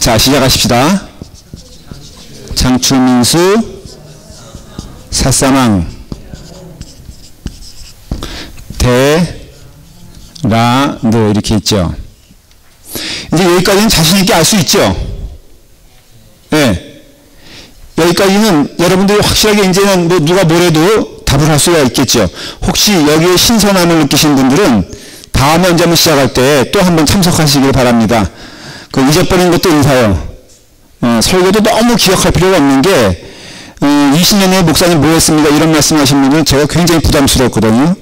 자, 시작하십시다. 장추민수 사사망 대라느 이렇게 있죠. 이제 여기까지는 자신있게 알 수 있죠. 네. 여기까지는 여러분들이 확실하게 이제는 뭐 누가 뭐래도 답을 할 수가 있겠죠. 혹시 여기에 신선함을 느끼신 분들은 다음에 언제 한번 시작할 때 또 한번 참석하시길 바랍니다. 그 잊어버린 것도 인사요. 설교도 너무 기억할 필요가 없는 게 20년 후에 목사님 뭐 했습니까? 이런 말씀하신 분들은 제가 굉장히 부담스럽거든요.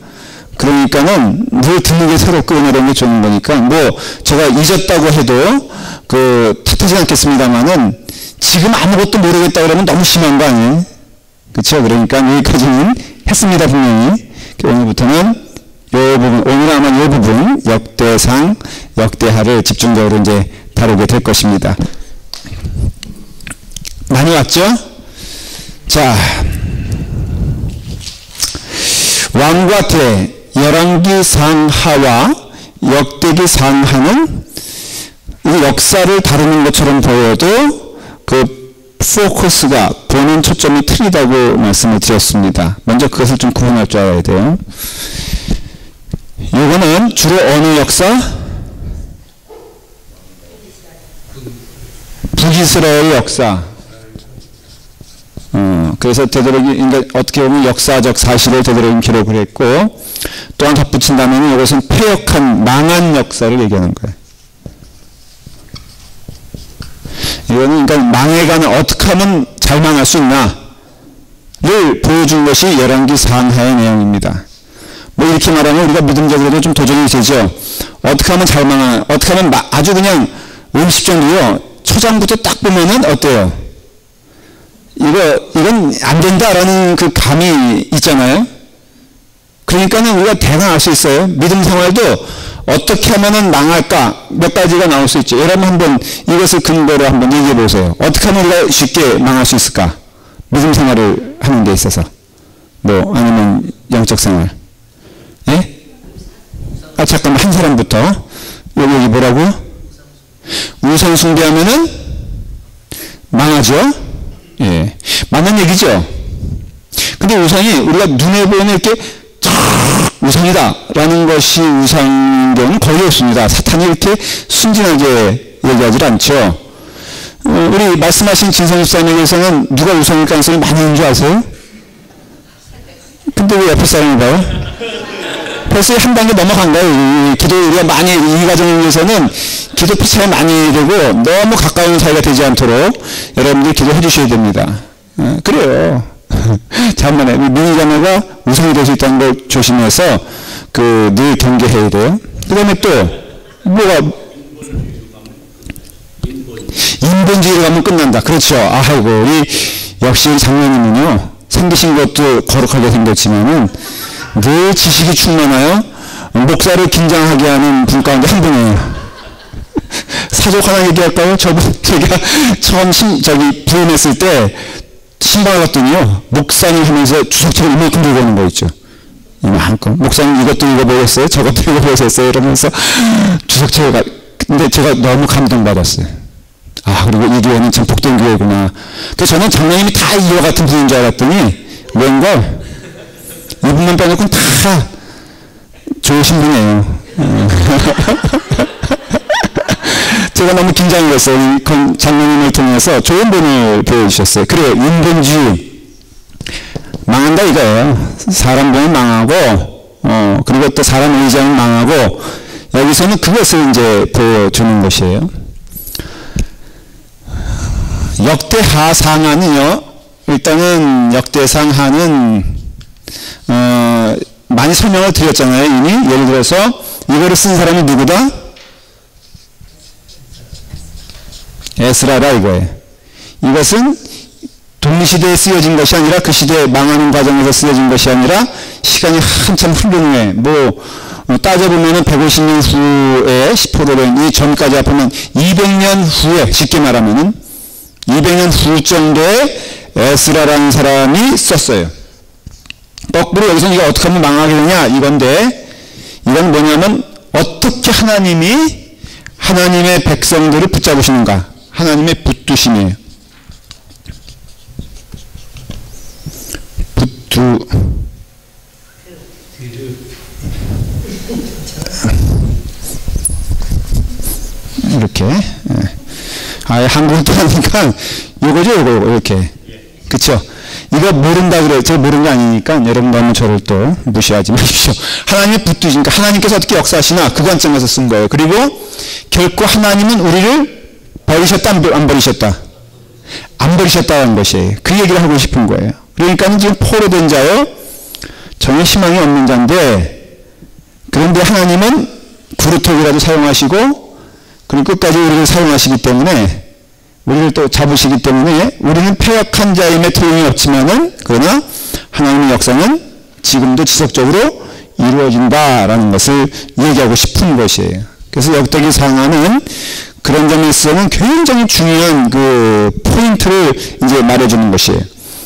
그러니까는 늘 듣는 게 새롭고 은혜로운 게 좋은 거니까 뭐 제가 잊었다고 해도 그 탓하지 않겠습니다만은 지금 아무것도 모르겠다 그러면 너무 심한 거 아니에요? 그렇죠? 그러니까 여기까지는 했습니다 분명히. 오늘부터는 요 부분, 오늘 아마 요 부분 역대상, 역대하를 집중적으로 이제 다루게 될 것입니다. 많이 왔죠? 자, 왕과 대, 열왕기 상하와 역대기 상하는 역사를 다루는 것처럼 보여도 그 포커스가 보는 초점이 틀리다고 말씀을 드렸습니다. 먼저 그것을 좀 구분할 줄 알아야 돼요. 이거는 주로 어느 역사? 북이스라엘 역사. 그래서 되도록이, 그러니까 어떻게 보면 역사적 사실을 되도록이 기록을 했고, 또한 덧붙인다면 이것은 폐역한, 망한 역사를 얘기하는 거예요. 이거는 그러니까 망해가는, 어떻게 하면 잘 망할 수 있나를 보여준 것이 열왕기 상하의 내용입니다. 뭐 이렇게 말하면 우리가 믿음적으로도 좀 도전이 되죠. 어떻게 하면 잘 망하, 어떻게 하면 아주 그냥 음식 정도요. 초장부터 딱 보면은 어때요? 이건 안 된다라는 그 감이 있잖아요. 그러니까는 우리가 대강 알 수 있어요. 믿음 생활도 어떻게 하면은 망할까? 몇 가지가 나올 수 있죠. 여러분 한번 이것을 근거로 한번 얘기해 보세요. 어떻게 하면 우리가 쉽게 망할 수 있을까? 믿음 생활을 하는 데 있어서. 뭐, 아니면 영적 생활. 예? 아, 잠깐만, 한 사람부터. 여기 뭐라고? 우상 숭배하면은 망하죠? 예. 맞는 얘기죠? 근데 우상이 우리가 눈에 보이는 이렇게 우상이다 라는 것이 우상인 경우는 거의 없습니다. 사탄이 이렇게 순진하게 얘기하지 않죠. 우리 말씀하신 진성집사님에게서는 누가 우상일 가능성이 많이 있는 줄 아세요? 근데 왜 옆에 사람이 봐요? 벌써 한 단계 넘어간 거예요. 기도 우리가 많이, 이 과정을 위해서는 기도 피차가 많이 되고 너무 가까운 사이가 되지 않도록 여러분들 기도해 주셔야 됩니다. 그래요. 잠깐만요. 미니자매가 우상이 될 수 있다는 걸 조심해서 늘 경계해야 돼요. 그 다음에 또 뭐가 인본주의로 가면 끝난다. 그렇죠. 아이고 우리 역시 장로님은요 생기신 것도 거룩하게 생겼지만은 늘 지식이 충만하여 목사를 긴장하게 하는 분 가운데 한 분이에요. 사족 하나 얘기할까요? 제가 처음 부임했을 때 신방을 갔더니요 목사님 하면서 주석책을 이만큼 들고 오는 거 있죠. 이만큼. 목사님 이것도 읽어보셨어요? 저것도 읽어보셨어요? 이러면서 주석책을 근데 제가 너무 감동받았어요. 아, 그리고 이 교회는 참 복된 교회구나. 그래서 저는 장로님이 다 이와 같은 분인 줄 알았더니 웬걸 이분만 빼놓고는 다 좋으신 분이에요. 제가 너무 긴장을 했어요. 장로님을 통해서 좋은 분을 보여주셨어요. 그래요. 인본주의 망한다 이거예요. 사람 보면 망하고 그리고 또 사람 의지하면 망하고 여기서는 그것을 이제 보여주는 것이에요. 역대하 상하는요. 일단은 역대상하는 많이 설명을 드렸잖아요. 이미 예를 들어서 이거를 쓴 사람이 누구다? 에스라라 이거예요. 이것은 동시대에 쓰여진 것이 아니라 그 시대에 망하는 과정에서 쓰여진 것이 아니라 시간이 한참 흐른 후에 따져보면은 150년 후에 10%는 이 전까지 합하면 200년 후에 쉽게 말하면은 200년 후 정도에 에스라라는 사람이 썼어요. 거꾸로 여기서 이거 어떻게 하면 망하게 되냐 이건데 이건 뭐냐면 어떻게 하나님이 하나님의 백성들을 붙잡으시는가 하나님의 붙드심이에요. 이렇게. 아예 한국어 또 하니까 요거죠, 요거, 이렇게. 그쵸? 이거 모른다 그래요. 제가 모르는 게 아니니까 여러분 너무 저를 또 무시하지 마십시오. 하나님의 붙드시니까 하나님께서 어떻게 역사하시나 그 관점에서 쓴 거예요. 그리고 결코 하나님은 우리를 버리셨다, 안 버리셨다? 안 버리셨다는 것이에요. 그 얘기를 하고 싶은 거예요. 그러니까 지금 포로된 자요, 전혀 희망이 없는 자인데, 그런데 하나님은 구루토기라도 사용하시고, 그리고 끝까지 우리를 사용하시기 때문에, 우리를 또 잡으시기 때문에, 우리는 패역한 자임에 틀림이 없지만은, 그러나 하나님의 역사는 지금도 지속적으로 이루어진다라는 것을 얘기하고 싶은 것이에요. 그래서 역대기 상하는 그런 점에 있어서는 굉장히 중요한 그 포인트를 이제 말해주는 것이에요.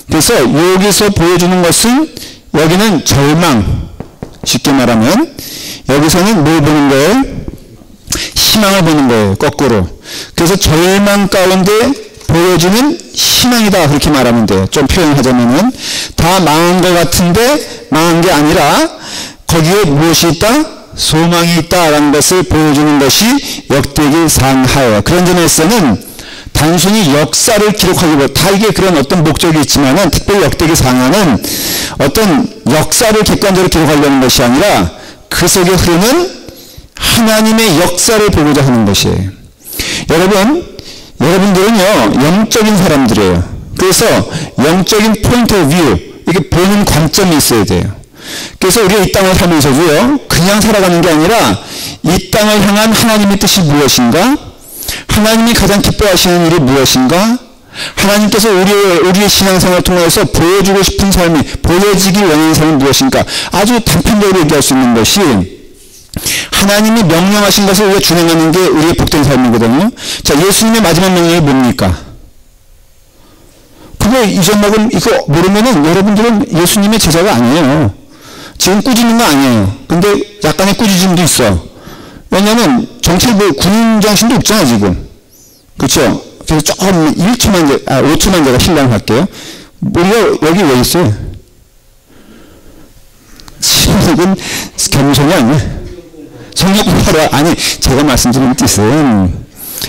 그래서 여기서 보여주는 것은, 여기는 절망, 쉽게 말하면 여기서는 뭘 보는 거예요? 희망을 보는 거예요. 거꾸로. 그래서 절망 가운데 보여지는 희망이다, 그렇게 말하면 돼요. 좀 표현하자면은 다 망한 것 같은데 망한 게 아니라 거기에 무엇이 있다? 소망이 있다라는 것을 보여주는 것이 역대기 상하예요. 그런 점에서는 단순히 역사를 기록하기보다, 다 이게 그런 어떤 목적이 있지만은, 특별히 역대기 상하는 어떤 역사를 객관적으로 기록하려는 것이 아니라 그 속에 흐르는 하나님의 역사를 보고자 하는 것이에요. 여러분들은요, 영적인 사람들이에요. 그래서 영적인 포인트 오브 뷰, 이게 보는 관점이 있어야 돼요. 그래서 우리가 이 땅을 살면서도요, 그냥 살아가는 게 아니라 이 땅을 향한 하나님의 뜻이 무엇인가? 하나님이 가장 기뻐하시는 일이 무엇인가? 하나님께서 우리의 신앙생활을 통해서 보여주고 싶은 삶이, 보여지길 원하는 삶은 무엇인가? 아주 단편적으로 얘기할 수 있는 것이, 하나님이 명령하신 것을 우리가 준행하는 게 우리의 복된 삶이거든요. 자, 예수님의 마지막 명령이 뭡니까? 그거 잊어먹은, 이거 모르면은 여러분들은 예수님의 제자가 아니에요. 지금 꾸짖는 거 아니에요. 근데 약간의 꾸짖음도 있어. 왜냐면 정치부 군인 정신도 없잖아 지금. 그렇죠? 그래서 조금 5초만 제가 실례할게요. 우리가 여기 왜 있어요? 신학은 겸손이 아니야. 성역 공부하러, 아니 제가 말씀드리는 뜻은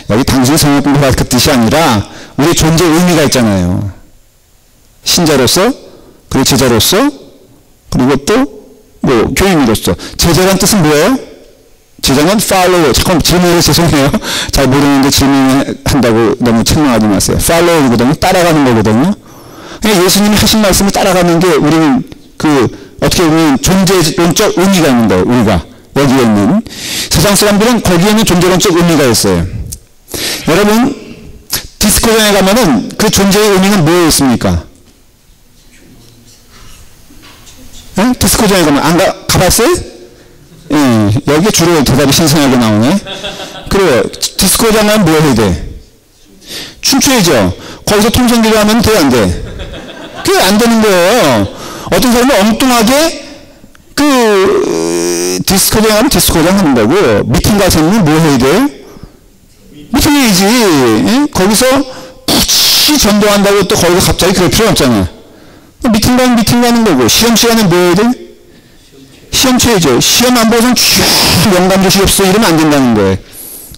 여기 당신이 성역 공부하라 그 뜻이 아니라 우리 존재의 의미가 있잖아요. 신자로서, 그리고 제자로서, 그리고 또 뭐 교인으로서. 제자란 뜻은 뭐예요? 제자는 follow. 잠깐 질문해서 죄송해요. 잘 모르는데 질문한다고 너무 책망하지 마세요. follow거든요. 따라가는 거거든요. 그냥 예수님이 하신 말씀을 따라가는 게 우리는 그 어떻게 보면 존재론적 의미가 있는 거예요. 우리가 여기에 있는 세상 사람들은 거기에는 존재론적 의미가 있어요. 여러분 디스코장에 가면은 그 존재의 의미는 뭐에 있습니까? 네? 디스코장에 가면 가봤어요? 예, 여기 주로 대답이 신선하게 나오네. 그래요. 디스코장 가면 뭐 해야 돼? 춤춰야죠. 거기서 통성기도 하면 돼, 안 돼? 그게 안 되는 거예요. 어떤 사람은 엉뚱하게 디스코장 가면 디스코장 하는 거고, 미팅 가서는 뭐 해야 돼요? 미팅 해야지. 예? 거기서 굳이 전도한다고 또 거기서 갑자기 그럴 필요 없잖아. 미팅 가면 미팅 가는 거고, 시험 시간에 뭐 해야 돼? 시험 쳐야죠. 시험 안 보고선 쭉 영감 주시옵소서 이러면 안 된다는 거예요.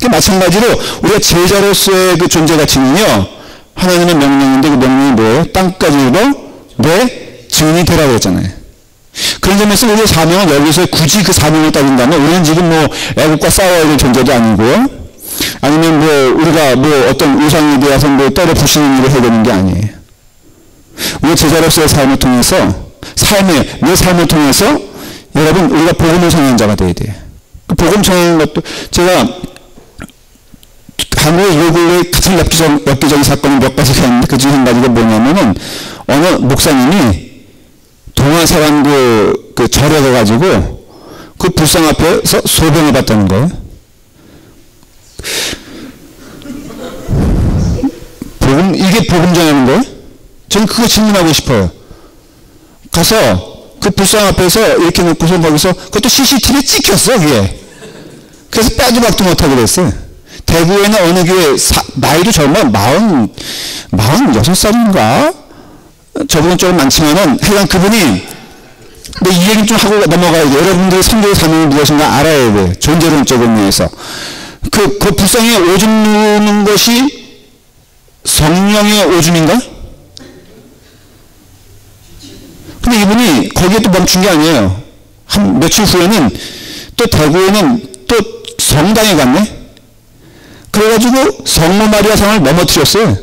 마찬가지로 우리가 제자로서의 그 존재 가치는요, 하나님의 명령인데 그 명령이 뭐예요? 땅까지 이르러 내 증인이 되라고 했잖아요. 그런 점에서 우리의 사명은 여기서 굳이 그 사명을 따진다면 우리는 지금 뭐 애국과 싸워야 될 존재도 아니고요. 아니면 뭐 우리가 뭐 어떤 우상에 대해서 뭐 떨어 부시는 일을 해야 되는 게 아니에요. 우리 제자로서의 삶을 통해서, 내 삶을 통해서 여러분 우리가 복음을 전하는 자가 되어야 돼요. 그 복음 전하는 것도, 제가 한국의 요 근래에 가장 엽기적인 사건이 몇 가지가 있는데 그 중에 한 가지가 뭐냐면은 어느 목사님이 동화 사람 그 절에 가가지고 그 불상 앞에서 소변을 봤다는 거예요. 이게 복음 전하는 거예요? 저는 그거 질문하고 싶어요. 가서 그 불상 앞에서 이렇게 놓고서 거기서 그것도 CCTV에 찍혔어, 그게. 그래서 빼도 박도 못하게 됐어요. 대구에는 어느 교회, 나이도 젊어, 46살인가? 저분은 조금 많지만은, 하여간 그분이, 근데 이 얘기는 좀 하고 넘어가야 돼. 여러분들이 선교의 사명이 무엇인가 알아야 돼. 존재론적 의미에서. 그 불쌍히 오줌 누는 것이 성령의 오줌인가? 근데 이분이 거기에 또 멈춘 게 아니에요. 한 며칠 후에는 또 대구에는 또 성당에 갔네? 그래가지고 성모 마리아상을 넘어뜨렸어요.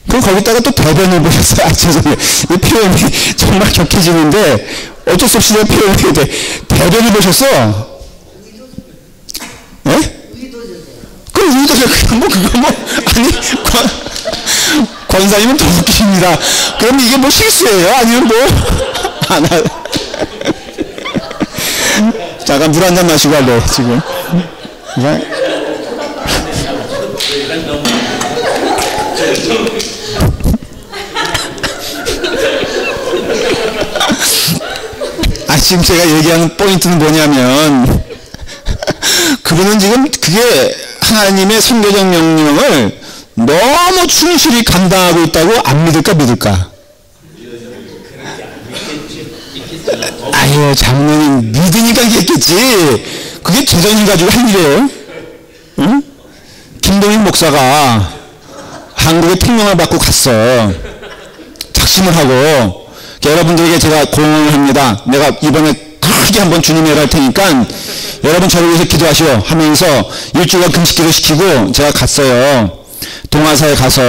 그럼 거기다가 또 대변을 보셨어요. 아, 죄송해요. 이 표현이 정말 격해지는데 어쩔 수 없이 내가 표현해야 돼. 대변을 보셨어? 예? 그럼 의도죠. 그거 뭐, 아니, 권사님은 더 웃기십니다. 그럼 이게 뭐 실수예요? 아니면 뭐, 잠깐 물 한잔 마시고 할래, 지금. 지금 제가 얘기하는 포인트는 뭐냐면, 그분은 지금 그게 하나님의 선교적 명령을 너무 충실히 감당하고 있다고 안 믿을까 믿을까? 아유, 장로님 믿으니까 있겠지. 그게 재정인 가지고 할 일이에요. 응? 김동인 목사가 한국에 특명을 받고 갔어. 작심을 하고. 여러분들에게 제가 공언을 합니다. 내가 이번에 크게 한번 주님에 갈 테니까 여러분 저를 위해서 기도하시오 하면서 일주일간 금식기도 시키고 제가 갔어요. 동아사에 가서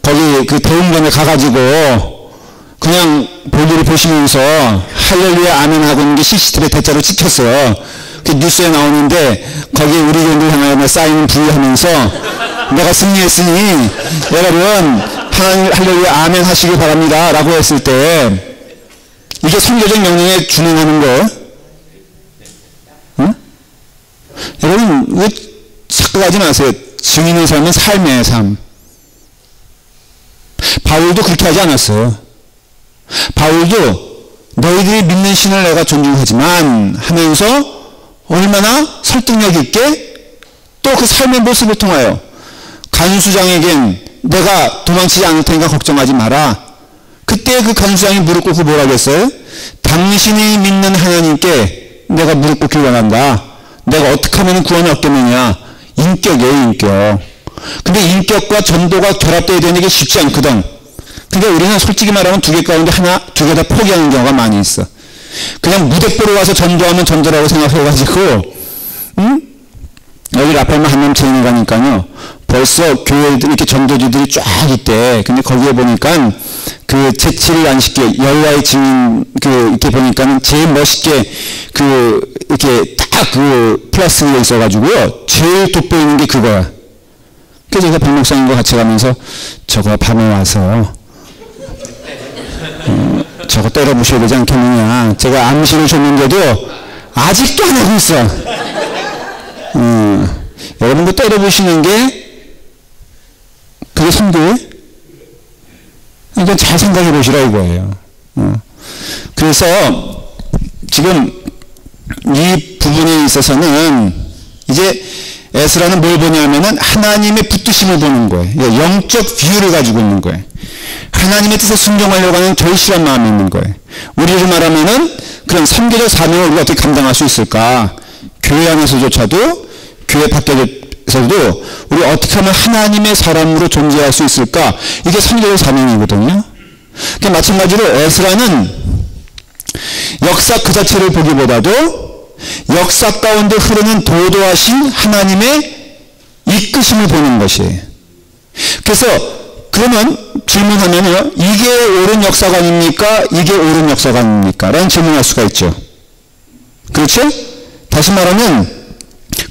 거기 그 대웅전에 가가지고 그냥 볼일을 보시면서 할렐루야 아멘 하고 있는 게 CCTV 대자로 찍혔어요. 그 뉴스에 나오는데 거기 우리 교인들 향하여 쌓이는 부유하면서 내가 승리했으니 여러분 하나님 할렐루야 아멘 하시기 바랍니다 라고 했을 때 이게 선교적 명령에 준행하는 거예요? 응? 여러분 왜 착각하지 마세요. 증인의 삶은 삶의 삶. 바울도 그렇게 하지 않았어요. 바울도 너희들이 믿는 신을 내가 존중하지만 하면서 얼마나 설득력 있게 또 그 삶의 모습을 통하여 간수장에겐 내가 도망치지 않을 테니까 걱정하지 마라. 그때 그 간수장이 무릎 꿇고 뭐라고 했어요? 당신이 믿는 하나님께 내가 무릎 꿇기를 원한다. 내가 어떻게 하면 구원을 얻겠느냐. 인격이에요, 인격. 근데 인격과 전도가 결합되어야 되는 게 쉽지 않거든. 그러니까 우리는 솔직히 말하면 두 개 가운데 하나, 두 개 다 포기하는 경우가 많이 있어. 그냥 무대뽀로 와서 전도하면 전도라고 생각해가지고, 응? 여기 라팔마 한남체인에 가니까요, 벌써 교회들, 이렇게 전도지들이 쫙 있대. 근데 거기에 보니까, 그 재치를 안 시켜, 여호와의 증인, 이렇게 보니까는 제일 멋있게, 이렇게 딱 플라스틱에 있어가지고요, 제일 돋보이는 게 그거야. 그래서 제가 백목사님과 같이 가면서, 저거 밤에 와서, 저거 때려 부셔야 되지 않겠느냐. 제가 암시를 줬는데도 아직도 안 하고 있어. 여러분도 때려 부시는 게 그게 선교예요? 그러니까 잘 생각해 보시라 이거예요. 그래서 지금 이 부분에 있어서는 이제 에스라는 뭘 보냐면은 하나님의 붙드심을 보는 거예요. 영적 비유를 가지고 있는 거예요. 하나님의 뜻에 순종하려고 하는 절실한 마음이 있는 거예요. 우리를 말하면은 그런 선교적 사명을 우리가 어떻게 감당할 수 있을까? 교회 안에서조차도 교회 밖에서도 우리 어떻게 하면 하나님의 사람으로 존재할 수 있을까? 이게 선교적 사명이거든요. 그러니까 마찬가지로 에스라는 역사 그 자체를 보기보다도 역사 가운데 흐르는 도도하신 하나님의 이끄심을 보는 것이에요. 그래서 그러면 질문하면요, 이게 옳은 역사관입니까? 이게 옳은 역사관입니까? 라는 질문을 할 수가 있죠. 그렇죠? 다시 말하면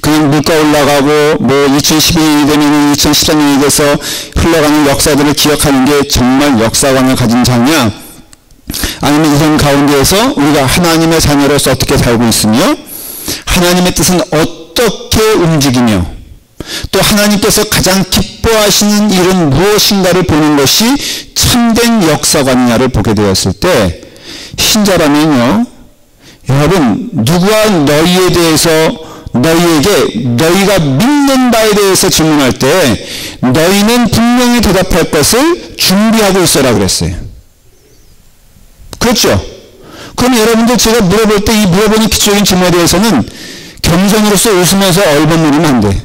그냥 물가 올라가고 뭐 2012년이 되면 2013년이 돼서 흘러가는 역사들을 기억하는 게 정말 역사관을 가진 자냐? 아니면 이런 가운데에서 우리가 하나님의 자녀로서 어떻게 살고 있으며 하나님의 뜻은 어떻게 움직이며 또 하나님께서 가장 기뻐하시는 일은 무엇인가를 보는 것이 참된 역사관이냐를 보게 되었을 때 신자라면요, 여러분 누구와 너희에 대해서 너희에게 너희가 믿는 바에 대해서 질문할 때 너희는 분명히 대답할 것을 준비하고 있어라 그랬어요. 그렇죠? 그럼 여러분들 제가 물어볼 때 이 물어보는 기초적인 질문에 대해서는 겸손으로서 웃으면서 얼버무리면 안 돼.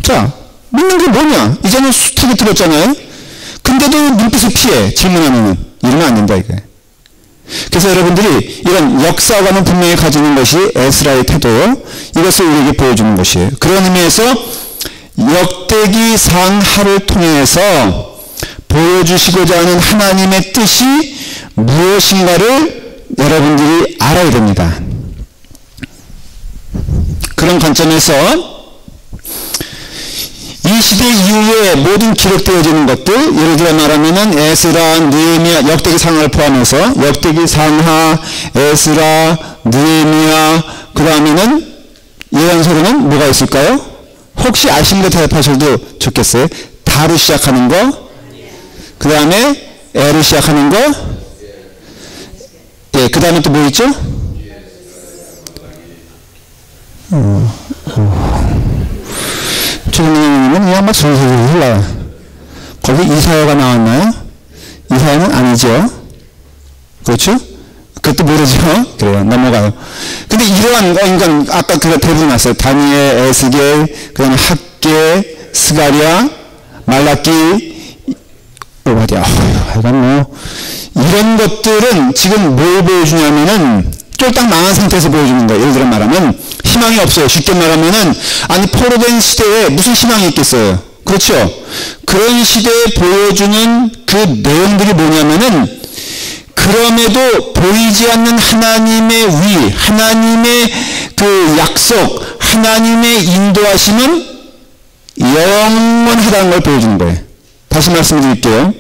자, 믿는 게 뭐냐? 이제는 숱하게 들었잖아요? 근데도 눈빛을 피해, 질문하면은. 이러면 안 된다, 이게. 그래서 여러분들이 이런 역사관을 분명히 가지는 것이 에스라의 태도, 이것을 우리에게 보여주는 것이에요. 그런 의미에서 역대기 상하를 통해서 보여주시고자 하는 하나님의 뜻이 무엇인가를 여러분들이 알아야 됩니다. 그런 관점에서 이 시대 이후에 모든 기록되어지는 것들, 예를 들어 말하면은 에스라, 느헤미야, 역대기 상하를 포함해서 역대기 상하, 에스라, 느헤미야, 그 다음에는 예언서로는 뭐가 있을까요? 혹시 아시는 거 대답하셔도 좋겠어요. 다로 시작하는 거, 그 다음에 에로 시작하는 거, 예, 그 다음에 또 뭐 있죠? 최근에는 그냥 막 슬슬 흘러요. 거기 이사야가 나왔나요? 이사야는 아니죠. 그렇죠? 그것도 모르죠. 그래요. 넘어가요. 근데 이러한 거, 그러니까 아까 그거 대부분 났어요. 다니엘, 에스겔, 그 다음에 학계, 스가랴, 말라기, 오바댜. 하여간 뭐, 이런 것들은 지금 뭘 보여주냐면은 쫄딱 망한 상태에서 보여주는 거예요. 예를 들어 말하면 희망이 없어요. 쉽게 말하면은 아니 포로된 시대에 무슨 희망이 있겠어요. 그렇죠? 그런 시대에 보여주는 그 내용들이 뭐냐면은 그럼에도 보이지 않는 하나님의 위, 하나님의 그 약속, 하나님의 인도하심은 영원하다는 걸 보여주는 거예요. 다시 말씀드릴게요.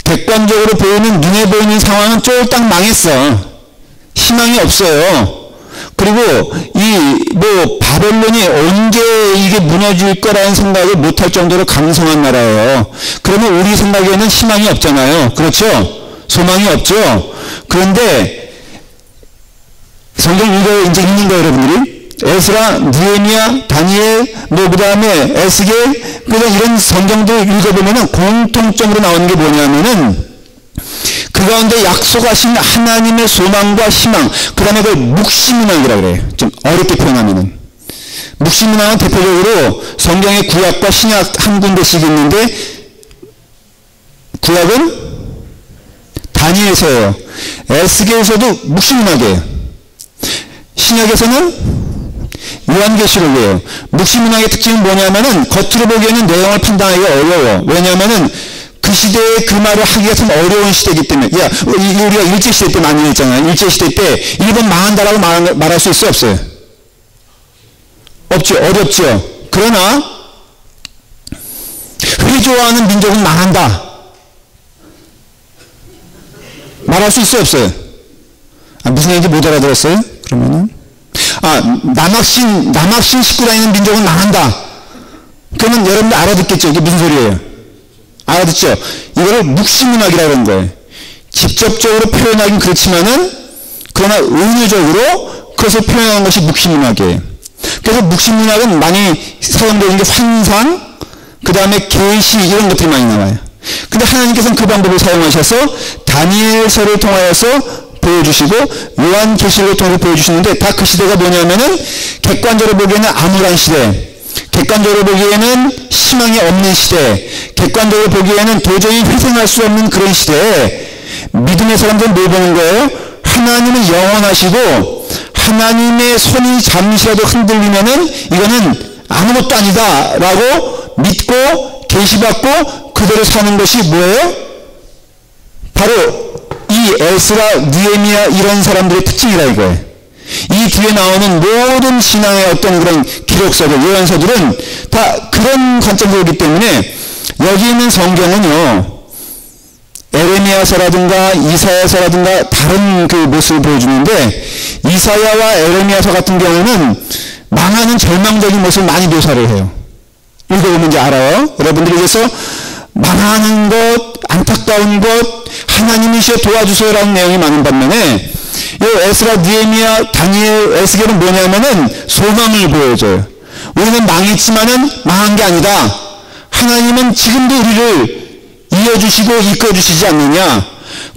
객관적으로 보이는, 눈에 보이는 상황은 쫄딱 망했어. 희망이 없어요. 그리고 바벨론이 언제 이게 무너질 거라는 생각을 못할 정도로 강성한 나라예요. 그러면 우리 생각에는 희망이 없잖아요. 그렇죠? 소망이 없죠? 그런데 성경 이제 읽는 거예요, 여러분들이. 에스라, 느헤미야, 다니엘, 그 다음에 에스겔, 이런 성경들 읽어보면은 공통점으로 나오는 게 뭐냐면은 그 가운데 약속하신 하나님의 소망과 희망, 그 다음에 그걸 묵시문학이라고 그래요. 좀 어렵게 표현하면은. 묵시문학은 대표적으로 성경의 구약과 신약 한 군데씩 있는데, 구약은 다니엘서예요. 에스겔서도 묵시문학이에요. 신약에서는 요한계시록이에요. 묵시문학의 특징은 뭐냐면은 겉으로 보기에는 내용을 판단하기가 어려워. 왜냐면은 그 시대에 그 말을 하기가 참 어려운 시대이기 때문에, 우리가 일제시대 때 많이 했잖아요. 일제시대 때 일본 망한다라고 말할 수 있어요, 없어요? 없죠. 어렵죠. 그러나 회조하는 민족은 망한다 말할 수 있어요, 없어요? 무슨 얘기인지 못 알아들었어요? 그러면은 남학신 싣고 다니는 민족은 망한다. 그러면 여러분들 알아듣겠죠? 이게 무슨 소리예요? 알아듣죠? 이거를 묵시문학이라고 하는 거예요. 직접적으로 표현하긴 그렇지만은, 그러나 은유적으로 그것을 표현하는 것이 묵시문학이에요. 그래서 묵시문학은 많이 사용되는 게 환상, 그 다음에 계시, 이런 것들이 많이 나와요. 근데 하나님께서는 그 방법을 사용하셔서 다니엘서를 통하여서 보여주시고, 요한계시록을 통해서 보여주시는데, 다 그 시대가 뭐냐면은 객관적으로 보기에는 암울한 시대, 객관적으로 보기에는 희망이 없는 시대, 객관적으로 보기에는 도저히 회생할 수 없는 그런 시대에 믿음의 사람들은 뭘 보는 거예요? 하나님은 영원하시고 하나님의 손이 잠시라도 흔들리면은 이거는 아무것도 아니다 라고 믿고 계시받고 그대로 사는 것이 뭐예요? 바로 이 에스라, 느헤미야 이런 사람들의 특징이라 이거예요. 이 뒤에 나오는 모든 신앙의 어떤 그런 기록서들, 예언서들은 다 그런 관점이기 때문에 여기 있는 성경은요, 에레미야서라든가 이사야서라든가 다른 그 모습을 보여주는데, 이사야와 에레미야서 같은 경우는 망하는 절망적인 모습을 많이 묘사를 해요. 읽어보면 이제 알아요. 여러분들이 그래서 망하는 것, 안타까운 것, 하나님이시여 도와주세요라는 내용이 많은 반면에 이 에스라, 느헤미야, 다니엘, 에스겔은 뭐냐면은 소망을 보여줘요. 우리는 망했지만은 망한 게 아니다. 하나님은 지금도 우리를 이어주시고 이끌어주시지 않느냐.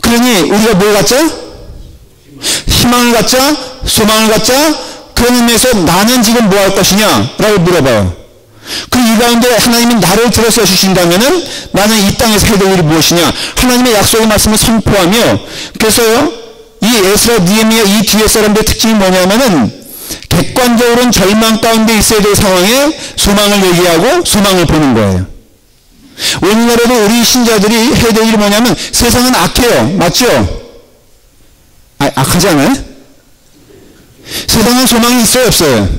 그러니 우리가 뭘 갖자? 희망을 갖자? 소망을 갖자? 그런 의미에서 나는 지금 뭐 할 것이냐? 라고 물어봐요. 그럼 이 가운데 하나님이 나를 들어서 주신다면은 나는 이 땅에서 해야 될 일이 무엇이냐? 하나님의 약속의 말씀을 선포하며, 그래서요, 이 에스라, 느헤미야 이 뒤에 사람들의 특징이 뭐냐면은 객관적으로는 절망 가운데 있어야 될 상황에 소망을 얘기하고 소망을 보는 거예요. 오늘날에도 우리 신자들이 해야 될 일이 뭐냐면 세상은 악해요. 맞죠? 악하지 않아요? 세상은 소망이 있어요, 없어요?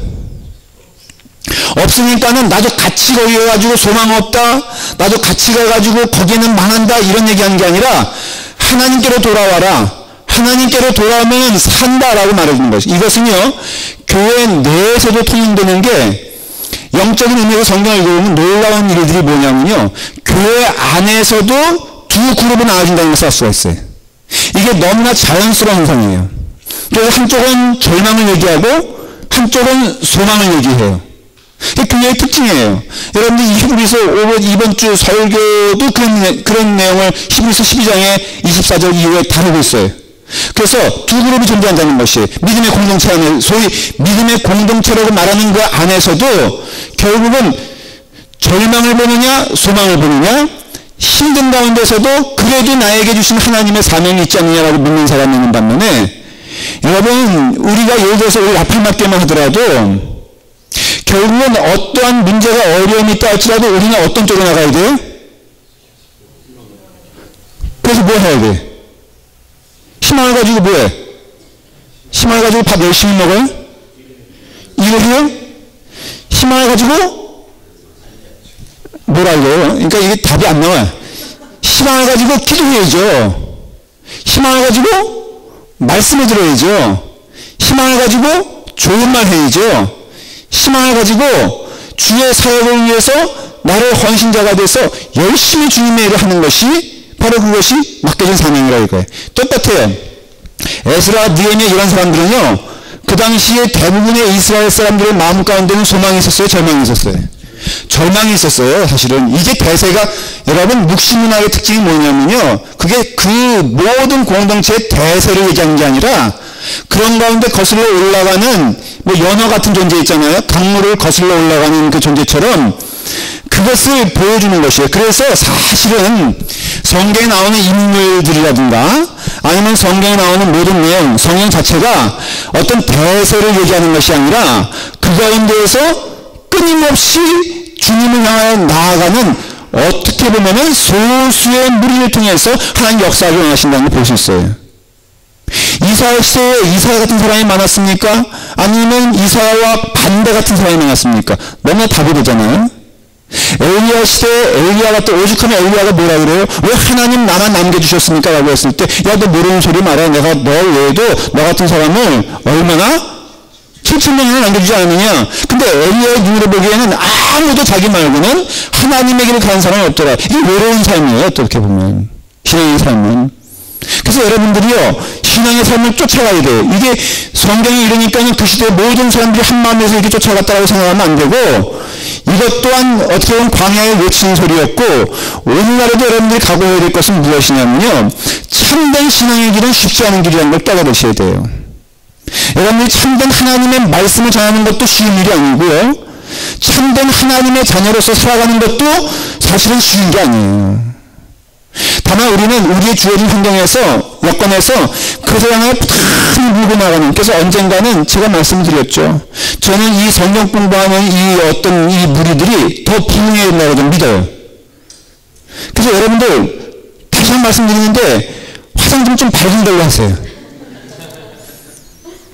없으니까는 나도 같이 거기 가가지고 소망 없다, 나도 같이 가가지고 거기는 망한다, 이런 얘기하는 게 아니라 하나님께로 돌아와라, 하나님께로 돌아오면 산다라고 말해주는 것이. 이것은요, 교회 내에서도 통용되는 게, 영적인 의미로 성경을 읽어보면 놀라운 일들이 뭐냐면요, 교회 안에서도 두 그룹을 나눠준다는 것을 알 수가 있어요. 이게 너무나 자연스러운 현상이에요. 그래서 한쪽은 절망을 얘기하고 한쪽은 소망을 얘기해요. 이게 교회의 특징이에요. 여러분들 히브리서 이번 주 설교도 그런 내용을 히브리서 12장의 24절 이후에 다루고 있어요. 그래서 두 그룹이 존재한다는 것이 믿음의 공동체 안에, 소위 믿음의 공동체라고 말하는 그 안에서도 결국은 절망을 보느냐 소망을 보느냐, 힘든 가운데서도 그래도 나에게 주신 하나님의 사명이 있지 않느냐라고 묻는 사람이 있는 반면에, 여러분 우리가 예를 들어서 우리 라팔맞게만 하더라도 결국은 어떠한 문제가 어려움이 있다 할지라도 우리는 어떤 쪽으로 나가야 돼요? 그래서 뭐 해야 돼? 희망을 가지고 뭐해? 희망을 가지고 밥 열심히 먹어요? 이거 해요? 희망을 가지고 뭐라고요? 그러니까 이게 답이 안 나와요. 희망을 가지고 기도해야죠. 희망을 가지고 말씀을 들어야죠. 희망을 가지고 좋은 말 해야죠. 희망을 가지고 주의 사역을 위해서 나를 헌신자가 돼서 열심히 주님의 일을 하는 것이 바로 그것이 맡겨진 사명이라고 이거예요. 똑같아요. 에스라, 느헤미야 이런 사람들은요, 그 당시에 대부분의 이스라엘 사람들의 마음 가운데는 소망이 있었어요, 절망이 있었어요? 절망이 있었어요. 사실은 이게 대세가, 여러분 묵시문화의 특징이 뭐냐면요, 그게 그 모든 공동체의 대세를 얘기하는 게 아니라 그런 가운데 거슬러 올라가는 뭐 연어 같은 존재 있잖아요. 강물을 거슬러 올라가는 그 존재처럼 그것을 보여주는 것이에요. 그래서 사실은 성경에 나오는 인물들이라든가 아니면 성경에 나오는 모든 내용, 성경 자체가 어떤 대세를 얘기하는 것이 아니라 그 가운데에서 끊임없이 주님을 향하여 나아가는, 어떻게 보면은 소수의 무리를 통해서 하나님 역사를 원하신다는 걸 볼 수 있어요. 이사야 시대에 이사야 같은 사람이 많았습니까? 아니면 이사야와 반대 같은 사람이 많았습니까? 너무나 다르잖아요. 엘리야 시대에 엘리야가 또 오죽하면 엘리야가 뭐라 그래요? 왜 하나님 나만 남겨주셨습니까? 라고 했을 때, 야, 너 모르는 소리 말해. 내가 너 외에도 너 같은 사람을 얼마나 7,000명이나 남겨주지 않느냐. 근데 엘리야의 눈으로 보기에는 아무도 자기 말고는 하나님에게로 가는 사람이 없더라. 이게 외로운 삶이에요, 어떻게 보면. 신앙의 삶은. 그래서 여러분들이요, 신앙의 삶을 쫓아가야 돼요. 이게 성경이 이러니까는 그 시대의 모든 사람들이 한 마음에서 이렇게 쫓아갔다고 생각하면 안 되고, 이것 또한 어떻게 보면 광야에 외치는 소리였고, 오늘날에도 여러분들이 각오해야 될 것은 무엇이냐면요, 참된 신앙의 길은 쉽지 않은 길이라는 걸 깨달으셔야 돼요. 여러분들이 참된 하나님의 말씀을 전하는 것도 쉬운 일이 아니고요, 참된 하나님의 자녀로서 살아가는 것도 사실은 쉬운 게 아니에요. 다만 우리는 우리의 주어진 환경에서, 여건에서 그 세상을 탁 밀고 나가는, 그래서 언젠가는 제가 말씀드렸죠. 저는 이 성경 공부하는 이 어떤 이 무리들이 더 부흥해야 된다고 좀 믿어요. 그래서 여러분들 다시 한 번 말씀드리는데 화장 좀 밝은 걸로 하세요.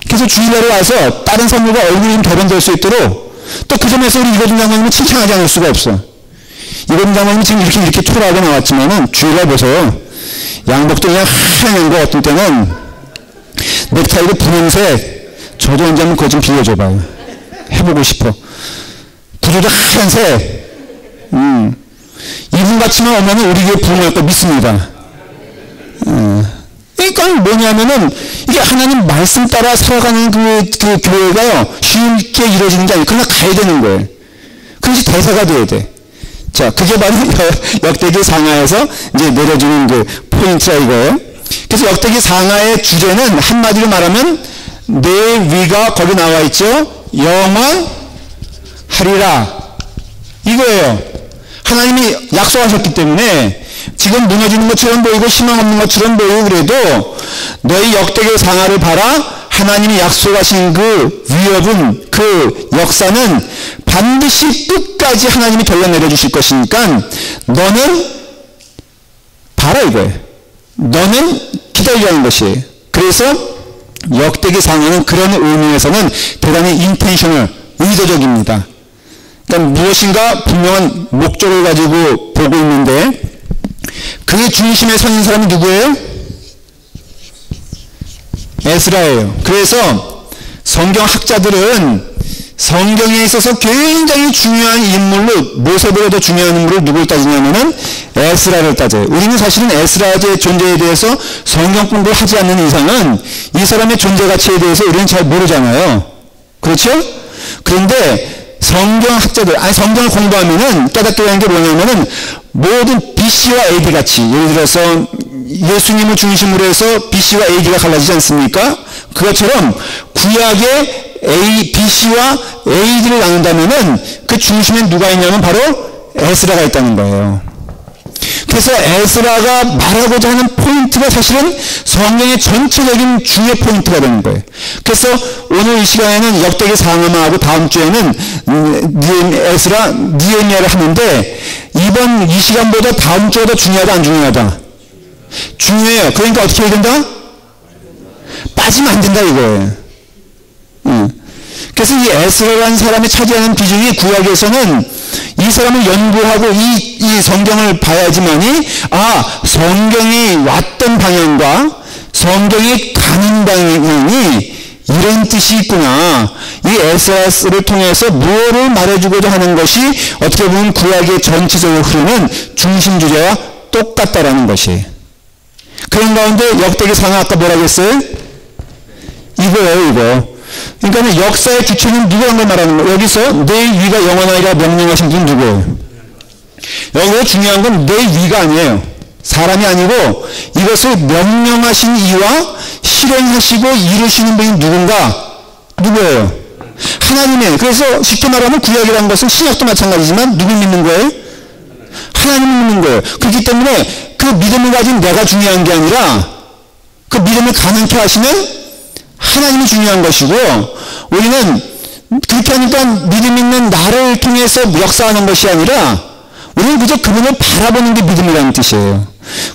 그래서 주일날에 와서 다른 성도가 얼굴이 좀 개변될 수 있도록, 또 그 점에서 우리 이거준 장로님은 칭찬하지 않을 수가 없어. 이거준 장로님은 지금 이렇게 초라하게 나왔지만은 주일날 보세요. 양복도 그냥 하얀 거, 어떤 때는 넥타이도 분홍색. 저도 언제 한번 그거 좀 빌려줘봐요. 해보고 싶어. 구두도 하얀색. 이분 같이만 오면 우리 교회 부흥할 거 믿습니다. 그러니까 뭐냐면은 이게 하나님 말씀 따라 살아가는 그 교회가요 쉽게 이루어지는 게 아니에요. 그러나 가야 되는 거예요. 그것이 대사가 돼야 돼. 자, 그게 바로 역대기 상하에서 이제 내려주는 그 포인트라 이거예요. 그래서 역대기 상하의 주제는 한마디로 말하면 내 위가 거기 나와 있죠. 영원하리라 이거예요. 하나님이 약속하셨기 때문에 지금 무너지는 것처럼 보이고 희망 없는 것처럼 보이고 그래도 너희 역대기 상하를 봐라. 하나님이 약속하신 그 위협은 그 역사는 반드시 끝까지 하나님이 돌려 내려주실 것이니까 너는 봐라 이거예요. 너는 기다리라는 것이에요. 그래서 역대기 상하는 그런 의미에서는 대단히 인텐셔널, 의도적입니다. 그러니까 무엇인가 분명한 목적을 가지고 보고 있는데 그 중심에 서 있는 사람이 누구예요? 에스라예요. 그래서 성경학자들은 성경에 있어서 굉장히 중요한 인물로 모세보다 더 중요한 인물을 누굴 따지냐면은 에스라를 따져요. 우리는 사실은 에스라의 존재에 대해서 성경 공부를 하지 않는 이상은 이 사람의 존재 가치에 대해서 우리는 잘 모르잖아요. 그렇죠? 그런데 성경학자들, 성경을 공부하면은 깨닫게 되는 게 뭐냐면은 모든 BC와 AD 같이, 예를 들어서 예수님을 중심으로 해서 BC와 AD가 갈라지지 않습니까? 그것처럼 구약의 BC와 AD를 나눈다면은 그 중심에 누가 있냐면 바로 에스라가 있다는 거예요. 그래서 에스라가 말하고자 하는 포인트가 사실은 성경의 전체적인 주요 포인트가 되는 거예요. 그래서 오늘 이 시간에는 역대기 상하만 하고 다음 주에는 에스라, 느헤미야를 하는데 이번 이 시간보다 다음 주가 더 중요하다 안 중요하다? 중요해요. 그러니까 어떻게 해야 된다? 빠지면 안 된다 이거예요. 그래서 이 에스라라는 사람이 차지하는 비중이 구약에서는 이 사람을 연구하고 이 성경을 봐야지만이 성경이 왔던 방향과 성경이 가는 방향이 이런 뜻이 있구나. 이 에스라를 통해서 무엇을 말해주고자 하는 것이 어떻게 보면 구약의 전체적으로 흐르는 중심 주제와 똑같다라는 것이에요. 그런 가운데 역대기 상하 아까 뭐라고 했어요? 이거예요, 이거. 그러니까 역사의 주체는 누구란 걸 말하는 거예요? 여기서 내 위가 영원하리라 명령하신 분은 누구예요? 여기서 중요한 건 내 위가 아니에요. 사람이 아니고 이것을 명령하신 이와 실행하시고 이루시는 분이 누군가? 누구예요? 하나님이에요. 그래서 쉽게 말하면 구약이라는 것은 신약도 마찬가지지만 누구 믿는 거예요? 하나님 믿는 거예요. 그렇기 때문에 그 믿음을 가진 내가 중요한 게 아니라 그 믿음을 가능케 하시는 하나님이 중요한 것이고 우리는 그렇게 하니까 믿음 있는 나를 통해서 역사하는 것이 아니라 우리는 그저 그분을 바라보는 게 믿음이라는 뜻이에요.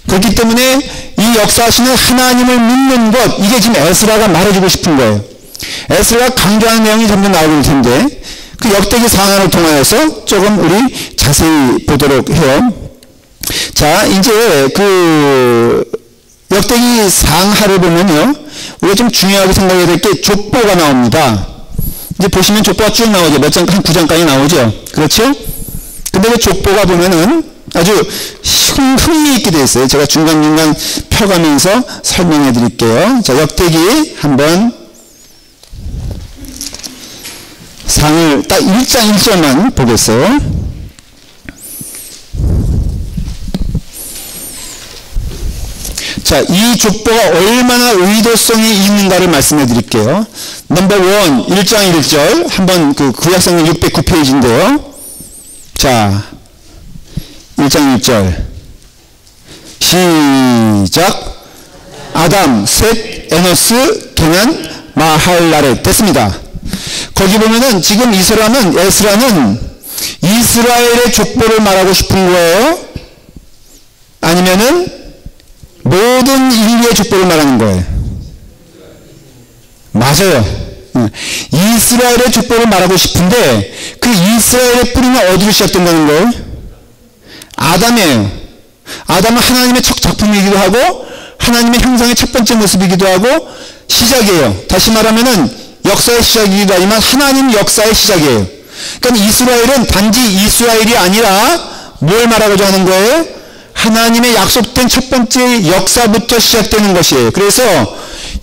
그렇기 때문에 이 역사하시는 하나님을 믿는 것 이게 지금 에스라가 말해주고 싶은 거예요. 에스라가 강조하는 내용이 점점 나오게 될 텐데 그 역대기 상하를 통하여서 조금 우리 자세히 보도록 해요. 자, 이제 그 역대기 상하를 보면요 우리가 좀 중요하게 생각해야 될 게 족보가 나옵니다. 이제 보시면 족보가 쭉 나오죠. 몇 장, 한 9장까지 나오죠. 그렇죠? 근데 그 족보가 보면은 아주 흥미있게 되어 있어요. 제가 중간중간 펴가면서 설명해 드릴게요. 자, 역대기 한번 상을 딱 1장 1절만 보겠어요. 자, 이 족보가 얼마나 의도성이 있는가를 말씀해 드릴게요. 넘버 1, 1장 1절. 한번 그 구약성경 609페이지인데요. 자, 1장 1절. 시작. 아담, 셋, 에노스, 게난, 마할라렛. 됐습니다. 거기 보면은 지금 에스라는 이스라엘의 족보를 말하고 싶은 거예요? 아니면은 모든 인류의 족보를 말하는 거예요. 맞아요. 이스라엘의 족보를 말하고 싶은데 그 이스라엘의 뿌리는 어디로 시작된다는 거예요? 아담이에요. 아담은 하나님의 첫 작품이기도 하고 하나님의 형상의 첫 번째 모습이기도 하고 시작이에요. 다시 말하면은 역사의 시작이기도 하지만 하나님 역사의 시작이에요. 그러니까 이스라엘은 단지 이스라엘이 아니라 뭘 말하고자 하는 거예요? 하나님의 약속된 첫 번째 역사부터 시작되는 것이에요. 그래서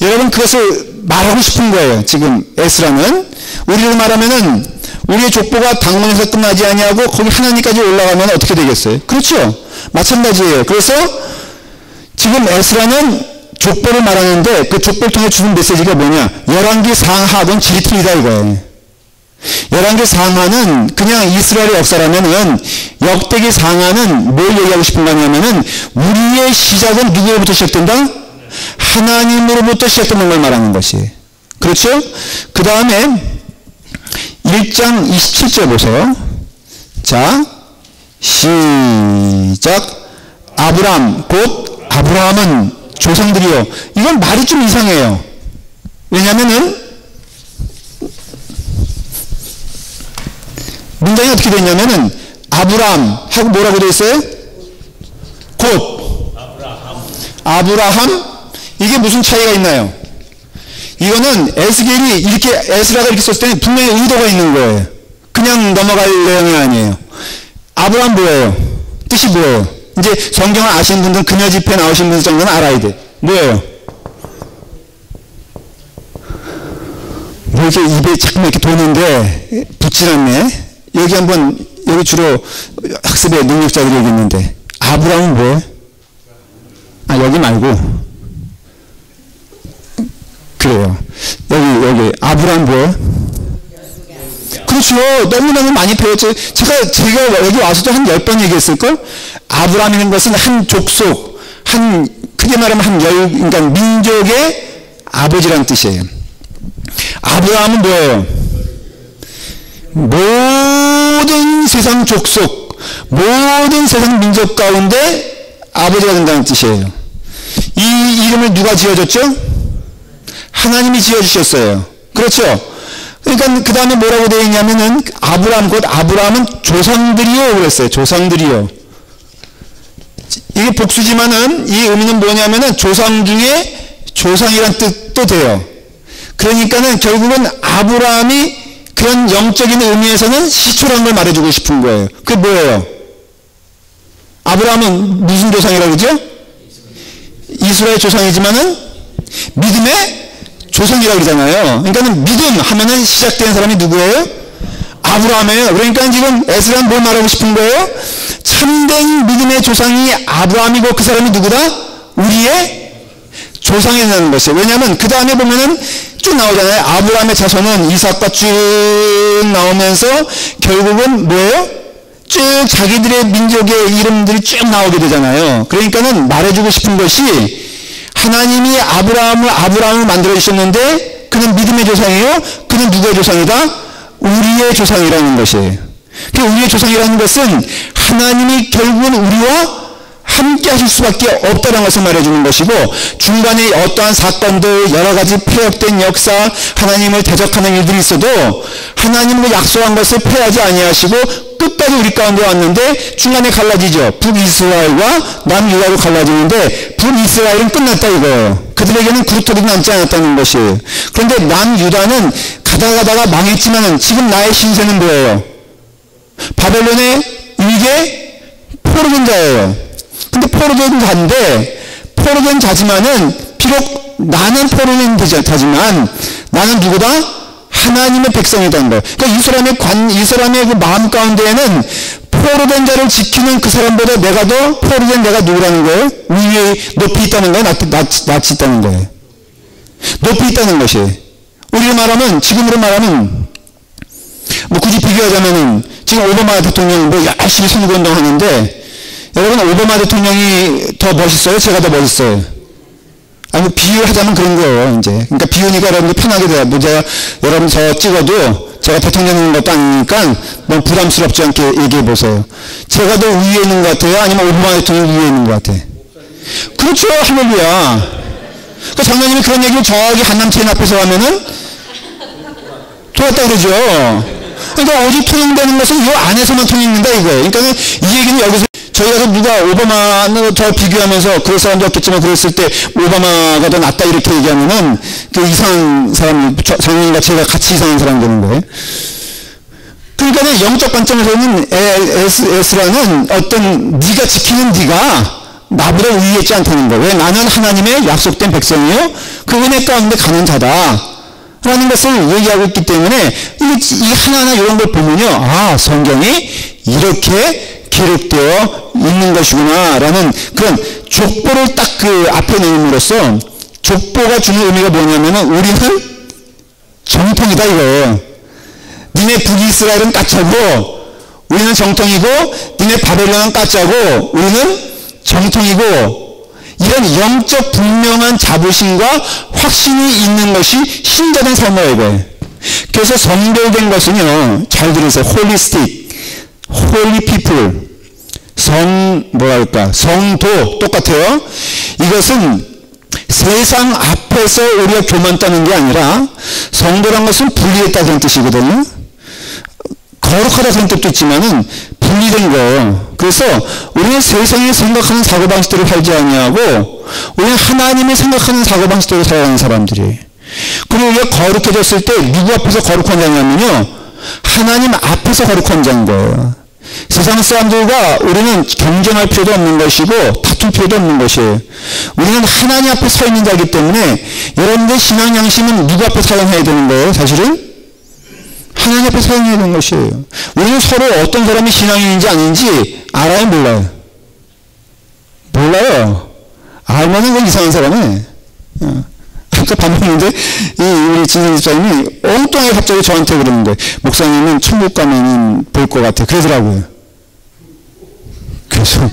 여러분 그것을 말하고 싶은 거예요. 지금 에스라는 우리로 말하면은 우리의 족보가 당문에서 끝나지 아니하고 거기 하나님까지 올라가면 어떻게 되겠어요? 그렇죠. 마찬가지예요. 그래서 지금 에스라는 족보를 말하는데 그 족보를 통해 주는 메시지가 뭐냐? 열왕기 상하하고는 질이 틀리다 이거예요. 열왕기 상하는 그냥 이스라엘의 역사라면은 역대기 상하는 뭘 얘기하고 싶은 거냐면은 우리의 시작은 누구로부터 시작된다? 하나님으로부터 시작되는 걸 말하는 것이에요. 그렇죠? 그 다음에 1장 27절 보세요. 자, 시작. 아브람 곧 아브라함은 조상들이요. 이건 말이 좀 이상해요. 왜냐면은 문장이 어떻게 되냐면은 아브람 하고 뭐라고 되어 있어요? 곧 아브라함. 이게 무슨 차이가 있나요? 이거는 에스겔이 이렇게 에스라가 이렇게 썼을 때는 분명히 의도가 있는 거예요. 그냥 넘어갈 내용이 아니에요. 아브라함 뭐예요? 뜻이 뭐예요? 이제 성경을 아시는 분들은 그녀 집회 나오신 분들 정도는 알아야 돼. 뭐예요? 뭐 이렇게 입에 자꾸만 이렇게 도는데 붙질 않네. 여기 한번 여기 주로 학습의 능력자들이 여기 있는데 아브라함은 뭐예요? 아 여기 말고 그래요. 여기 아브라함 뭐예요? 그렇죠. 너무너무 많이 배웠죠. 제가 여기 와서도 한 10번 얘기했을걸? 아브라함이라는 것은 한 족속, 크게 말하면 그러니까 민족의 아버지라는 뜻이에요. 아브라함은 뭐예요? 모든 세상 족속, 모든 세상 민족 가운데 아버지가 된다는 뜻이에요. 이 이름을 누가 지어줬죠? 하나님이 지어주셨어요. 그렇죠? 그러니까 그 다음에 뭐라고 되어 있냐면은 아브라함 곧 아브라함은 조상들이요 그랬어요. 조상들이요. 이게 복수지만은 이 의미는 뭐냐면은 조상 중에 조상이란 뜻도 돼요. 그러니까는 결국은 아브라함이 그런 영적인 의미에서는 시초라는 걸 말해주고 싶은 거예요. 그게 뭐예요? 아브라함은 무슨 조상이라고 그러죠? 이스라엘 조상이지만은 믿음의 조상이라고 그러잖아요. 그러니까는 믿음 하면은 시작된 사람이 누구예요? 아브라함이에요. 그러니까 지금 에스라는 뭘 말하고 싶은 거예요? 참된 믿음의 조상이 아브라함이고 그 사람이 누구다? 우리의 조상이 된다는 것이에요. 왜냐하면 그 다음에 보면은 쭉 나오잖아요. 아브라함의 자손은 이삭과 쭉 나오면서 결국은 뭐예요? 쭉 자기들의 민족의 이름들이 쭉 나오게 되잖아요. 그러니까는 말해주고 싶은 것이 하나님이 아브라함을 만들어주셨는데 그는 믿음의 조상이에요. 그는 누구의 조상이다? 우리의 조상이라는 것이에요. 그 우리의 조상이라는 것은 하나님이 결국은 우리와 함께 하실 수밖에 없다는 것을 말해주는 것이고 중간에 어떠한 사건들 여러가지 폐역된 역사 하나님을 대적하는 일들이 있어도 하나님으로 약속한 것을 폐하지 아니하시고 끝까지 우리 가운데 왔는데 중간에 갈라지죠. 북이스라엘과 남유다로 갈라지는데 북이스라엘은 끝났다 이거예요. 그들에게는 그루터기도 남지 않았다는 것이에요. 그런데 남유다는 가다가 망했지만 지금 나의 신세는 뭐예요? 바벨론의 일개 포로된 자예요. 근데 포로된 자인데 포로된 자지만은 비록 나는 포로된 자지만 나는 누구다? 하나님의 백성이라는 거예요. 그러니까 이 사람의 그 마음 가운데에는 포로된 자를 지키는 그 사람보다 내가 더 포로된 내가 누구라는 거예요? 위에 높이 있다는 거예요? 낯이 있다는 거예요? 높이 있다는 것이에요. 우리로 말하면 지금으로 말하면 뭐 굳이 비교하자면은 지금 오바마 대통령 뭐 열심히 선거운동 하는데 여러분 오바마 대통령이 더 멋있어요? 제가 더 멋있어요? 아니 뭐 비유하자면 그런 거예요 이제. 그러니까 비유니까 여러분들 편하게 돼요. 뭐 제가 여러분 저 찍어도 제가 대통령인 것도 아니니까 너무 부담스럽지 않게 얘기해 보세요. 제가 더 위에 있는 것 같아요? 아니면 오바마 대통령 위에 있는 것 같아요? 그렇죠. 할렐루야. 그 장로님이 그런 얘기를 저기 한남체인 앞에서 하면은 돌았다 그러죠. 그러니까 오직 통용되는 것은 이 안에서만 통용된다 이거예요. 그러니까 이 얘기는 여기서 저희가 누가 오바마는 저 비교하면서 그럴 사람도 없겠지만 그랬을 때 오바마가 더 낫다 이렇게 얘기하면은 그 이상한 사람, 장로님과 제가 같이 이상한 사람 되는 거예요. 그러니까는 그러나 영적 관점에서는 에스라는 어떤 네가 지키는 네가 나보다 우위에 있지 않다는 거예요. 왜? 나는 하나님의 약속된 백성이요 그 은혜 가운데 가는 자다 라는 것을 얘기하고 있기 때문에 이 하나하나 이런 걸 보면요, 아, 성경이 이렇게 기록되어 있는 것이구나 라는 그런 족보를 딱 그 앞에 내림으로써 족보가 주는 의미가 뭐냐면은 우리는 정통이다 이거예요. 니네 북이스라엘은 까짜고 우리는 정통이고 니네 바벨론은 까짜고 우리는 정통이고 이런 영적 분명한 자부심과 확신이 있는 것이 신자된 삶이에요 이거예요. 그래서 성별된 것은요, 잘 들으세요. 홀리스틱, 홀리 피플, 성도 똑같아요. 이것은 세상 앞에서 우리가 교만 따는 게 아니라 성도란 것은 분리했다 그런 뜻이거든요. 거룩하다 그런 뜻도 있지만은 분리된 거예요. 그래서 우리는 세상이 생각하는 사고방식대로 살지 아니하고 우리는 하나님이 생각하는 사고방식대로 살아가는 사람들이에요. 그리고 우리가 거룩해졌을 때 누구 앞에서 거룩한 자냐면요, 하나님 앞에서 거룩한 자인 거예요. 세상 사람들과 우리는 경쟁할 필요도 없는 것이고 다툴 필요도 없는 것이에요. 우리는 하나님 앞에 서 있는 자이기 때문에 여러분들 신앙 양심은 누구 앞에 사용해야 되는 거예요? 사실은 하나님 앞에 사용해야 되는 것이에요. 우리는 서로 어떤 사람이 신앙인인지 아닌지 알아요? 몰라요? 몰라요. 알면은 그 이상한 사람이에요. 아까 밥 먹는데 우리 진성 집사님이 엉뚱하게 갑자기 저한테 그러는데 목사님은 천국 가면은 볼 것 같아 그러더라고요. 그래서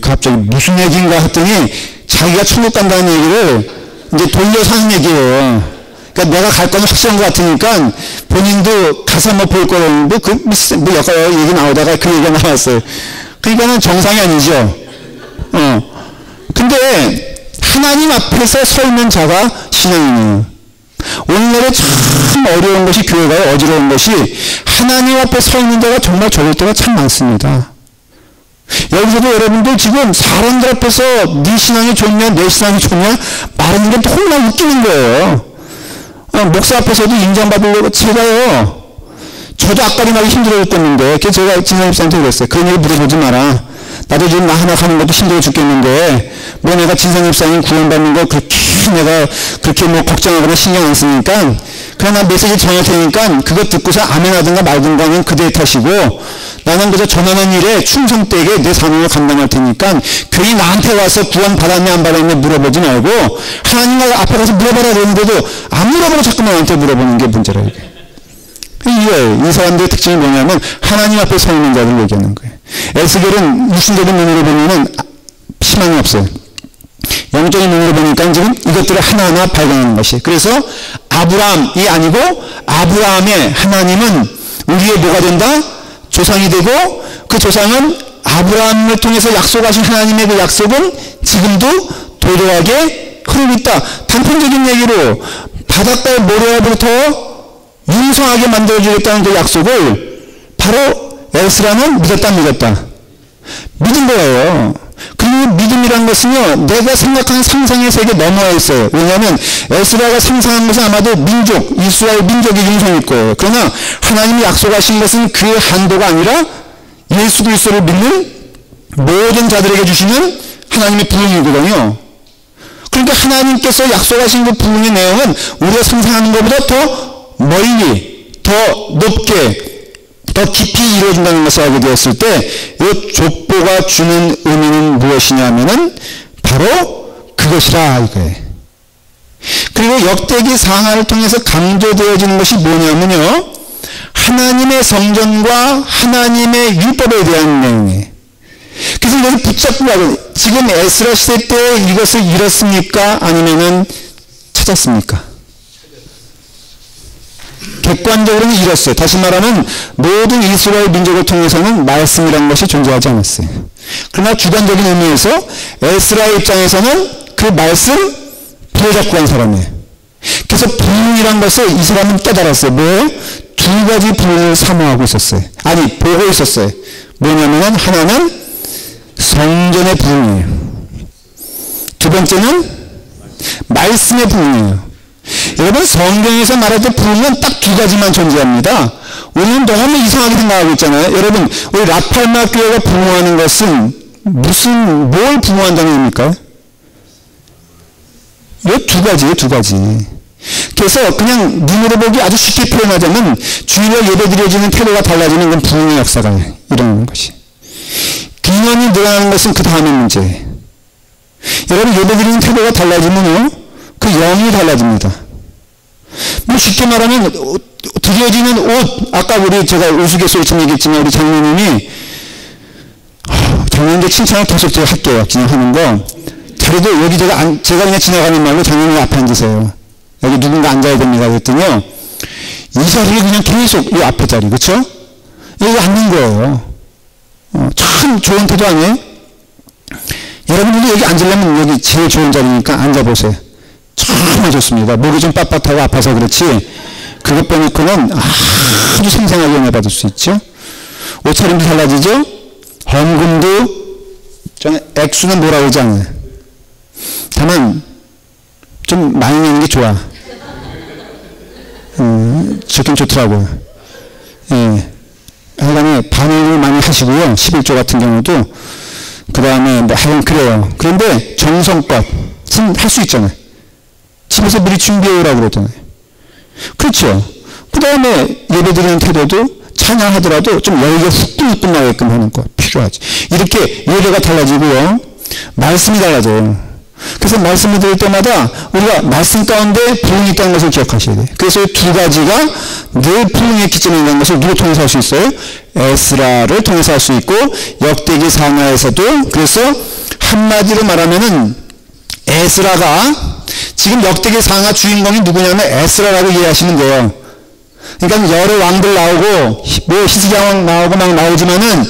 갑자기 무슨 얘기인가 했더니 자기가 천국 간다는 얘기를 이제 돌려서 하는 얘기예요. 그러니까 내가 갈 건 확실한 것 같으니까 본인도 가서 한번 볼 거라는데 뭐 여러 얘기 나오다가 그 얘기가 나왔어요. 그러니까는 정상이 아니죠. 근데 하나님 앞에서 서 있는 자가 신앙이에요. 오늘날에 참 어려운 것이 교회가 어지러운 것이 하나님 앞에 서 있는 자가 정말 적을 때가 참 많습니다. 여기서도 여러분들 지금 사람들 앞에서 네 신앙이 좋냐 내 신앙이 좋냐 말하는 게 정말 웃기는 거예요. 목사 앞에서도 인정받으려고 제가요, 저도 앞가림하기 힘들어 죽겠는데 그래서 제가 진상입사한테 그랬어요. 그런 얘기 물어보지 마라. 나도 지금 나 하나 가는 것도 힘들어 죽겠는데 뭐 내가 진상입사님 구원받는 거 그렇게 내가 그렇게 뭐 걱정하거나 신경 안 쓰니까 그냥 나 메시지 전할 테니까 그거 듣고서 아멘 하든가 말든가 하면 그대의 탓이고 나는 그저 전하는 일에 충성되게 내 사명을 감당할 테니까 괜히 나한테 와서 구원 받았냐 안 받았냐 물어보지 말고 하나님 앞에 가서 물어봐라 그러는데도 안 물어보고 자꾸만 나한테 물어보는 게 문제라 이게. 이 사람들의 특징이 뭐냐면 하나님 앞에 서 있는 자를 얘기하는 거예요. 에스겔은 육신적인 눈으로 보면은 희망이 없어요. 영적인 눈으로 보니까 지금 이것들을 하나하나 발견하는 것이. 그래서 아브라함이 아니고 아브라함의 하나님은 우리의 뭐가 된다? 조상이 되고 그 조상은 아브라함을 통해서 약속하신 하나님의 그 약속은 지금도 도도하게 흐르고 있다. 단편적인 얘기로 바닷가의 모래알부터 융성하게 만들어주겠다는 그 약속을 바로 에스라는 믿었다 믿은 거예요. 그리고 믿음이란 것은요, 내가 생각하는 상상의 세계 너머에 있어요. 왜냐하면 에스라가 상상한 것은 아마도 민족, 이스라엘 민족의 융성일 거예요. 그러나 하나님이 약속하신 것은 그 한도가 아니라 예수 그리스도를 믿는 모든 자들에게 주시는 하나님의 부흥이거든요. 그러니까 하나님께서 약속하신 그 부흥의 내용은 우리가 상상하는 것보다 더 멀리, 더 높게, 더 깊이 이루어진다는 것을 알게 되었을 때 이 족보가 주는 의미는 무엇이냐면은 바로 그것이라 이거예요. 그리고 역대기 상하를 통해서 강조되어지는 것이 뭐냐면요, 하나님의 성전과 하나님의 율법에 대한 내용이에요. 그래서 이것을 붙잡고 가고, 지금 에스라 시대 때 이것을 잃었습니까? 아니면은 찾았습니까? 객관적으로는 잃었어요. 다시 말하면 모든 이스라엘 민족을 통해서는 말씀이라는 것이 존재하지 않았어요. 그러나 주관적인 의미에서 에스라의 입장에서는 그 말씀 부여잡고 간 사람이에요. 그래서 부흥이란 것을 이 사람은 깨달았어요. 뭐예요? 두 가지 부흥을 사모하고 있었어요. 아니, 보고 있었어요. 뭐냐면은 하나는 성전의 부흥이에요. 두 번째는 말씀의 부흥이에요. 여러분, 성경에서 말할 때 부흥은 딱 두 가지만 존재합니다. 우리는 너무 이상하게 생각하고 있잖아요. 여러분, 우리 라팔마 교회가 부흥하는 것은 뭘 부흥한다는 의미입니까? 이 두 가지예요, 두 가지. 그래서 그냥 눈으로 보기 아주 쉽게 표현하자면 주일날 예배 드려지는 태도가 달라지는 건 부흥의 역사가 일어나는 것이. 인원이 늘어나는 것은 그 다음의 문제. 여러분, 예배 드리는 태도가 달라지면요, 그 영이 달라집니다. 뭐 쉽게 말하면 드려지는 옷, 아까 제가 우스갯소리처럼 얘기했지만 우리 장로님이 장로님들 칭찬을 계속 제가 할게요. 그냥 하는 거. 자리도 여기 제가 그냥 지나가는 말로 장로님 앞에 앉으세요. 여기 누군가 앉아야 됩니다. 그랬더니요, 이 자리를 그냥 계속 이 앞에 자리, 그쵸? 여기 앉는 거예요. 참 좋은 태도 아니에요? 여러분들도 여기 앉으려면 여기 제일 좋은 자리니까 앉아보세요. 정말 좋습니다. 목이 좀 빳빳하고 아파서 그렇지 그것 빼놓고는 아주 생생하게 은혜 받을 수 있죠. 옷차림도 달라지죠. 헌금도 액수는 뭐라고 하지 않아요. 다만 좀 많이 내는 게 좋아. 좋긴 좋더라고요. 예. 하여간에 반응을 많이 하시고요. 11조 같은 경우도 그 다음에 하여간 그래요. 그런데 정성껏 할 수 있잖아요. 집에서 미리 준비해오라고 그러잖아요. 그렇죠. 그 다음에 예배드리는 태도도 찬양하더라도 좀 열기가 후끈후끈 나게끔 하는 거 필요하지. 이렇게 예배가 달라지고요. 말씀이 달라져요. 그래서 말씀을 드릴 때마다 우리가 말씀 가운데 부흥이 있다는 것을 기억하셔야 돼요. 그래서 두 가지가 늘 부흥의 기점에 있는 것을 누구 통해서 할 수 있어요? 에스라를 통해서 할 수 있고, 역대기 상하에서도. 그래서 한마디로 말하면은 에스라가 지금 역대기 상하 주인공이 누구냐면 에스라라고 이해하시면 돼요. 그러니까 여러 왕들 나오고 뭐 히스기야 왕 나오고 막 나오지만은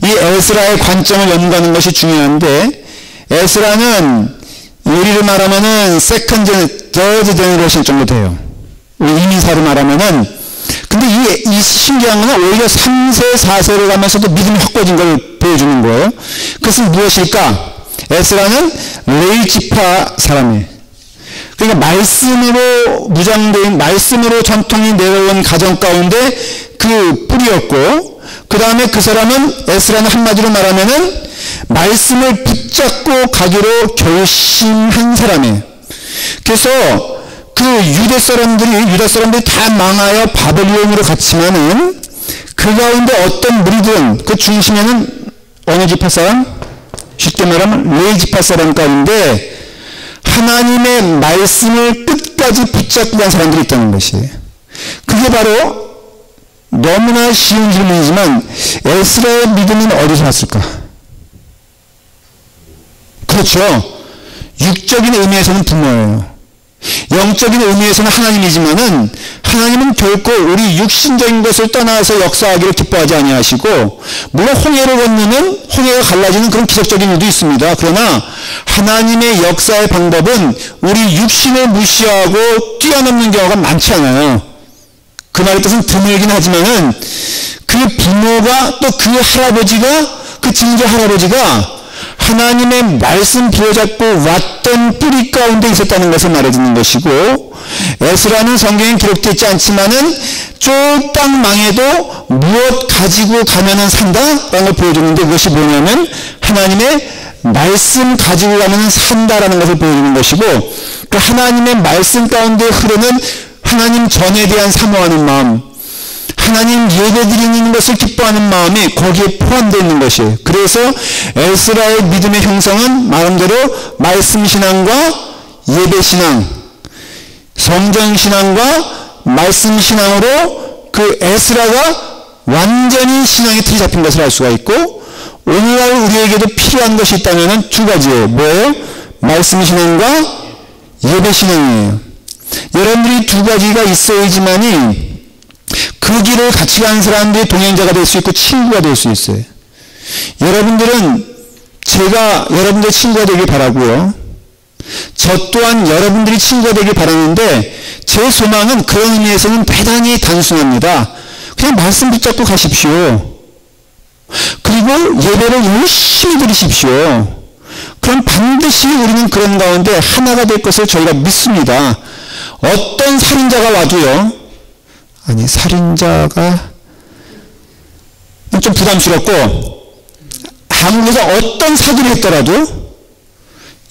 이 에스라의 관점을 연구하는 것이 중요한데, 에스라는 우리를 말하면은 세컨드, 더드 제너레이션 정도 돼요. 우리 이민사로 말하면은. 근데 이 신기한 건 오히려 3세, 4세를 가면서도 믿음이 확고해진 걸 보여주는 거예요. 그것은 무엇일까? 에스라는 레위 지파 사람이에요. 그러니까 말씀으로 무장된, 말씀으로 전통이 내려온 가정 가운데 그 뿌리였고, 그 다음에 그 사람은, 에스라는 한마디로 말하면은 말씀을 붙잡고 가기로 결심한 사람이에요. 그래서 그 유다 사람들이 다 망하여 바벨론으로 갔지만은 그 가운데 어떤 무리들은 그 중심에는 어느 지파 사람? 쉽게 말하면 레위 지파 사람 가운데 하나님의 말씀을 끝까지 붙잡고 간 사람들이 있다는 것이에요. 그게 바로 너무나 쉬운 질문이지만 에스라의 믿음은 어디서 왔을까? 그렇죠. 육적인 의미에서는 부모예요. 영적인 의미에서는 하나님이지만은 하나님은 결코 우리 육신적인 것을 떠나서 역사하기를 기뻐하지 아니하시고, 물론 홍해를 건너면 홍해가 갈라지는 그런 기적적인 일도 있습니다. 그러나 하나님의 역사의 방법은 우리 육신을 무시하고 뛰어넘는 경우가 많지 않아요. 그 말의 뜻은 드물긴 하지만은 그 부모가 또 그 할아버지가, 그 증조 할아버지가 하나님의 말씀 부여잡고 왔던 뿌리 가운데 있었다는 것을 말해주는 것이고, 에스라는 성경에 기록되어 있지 않지만은 쫄딱 망해도 무엇 가지고 가면은 산다라는 걸 보여주는데, 그것이 뭐냐면 하나님의 말씀 가지고 가면은 산다라는 것을 보여주는 것이고, 그 하나님의 말씀 가운데 흐르는 하나님 전에 대한 사모하는 마음, 하나님 예배드리는 것을 기뻐하는 마음이 거기에 포함되어 있는 것이에요. 그래서 에스라의 믿음의 형성은 말함대로 말씀신앙과 예배신앙, 성전신앙과 말씀신앙으로 그 에스라가 완전히 신앙의 틀이 잡힌 것을 알 수가 있고, 오늘날 우리에게도 필요한 것이 있다면 두 가지예요. 뭐예요? 말씀신앙과 예배신앙이에요. 여러분들이 두 가지가 있어야지만이 그 길을 같이 가는 사람들이 동행자가 될 수 있고 친구가 될 수 있어요. 여러분들은 제가 여러분들의 친구가 되길 바라고요. 저 또한 여러분들이 친구가 되길 바라는데, 제 소망은 그런 의미에서는 대단히 단순합니다. 그냥 말씀 붙잡고 가십시오. 그리고 예배를 열심히 드리십시오. 그럼 반드시 우리는 그런 가운데 하나가 될 것을 저희가 믿습니다. 어떤 살인자가 와도요, 아니 살인자가 부담스럽고 한국에서 어떤 사기를 했더라도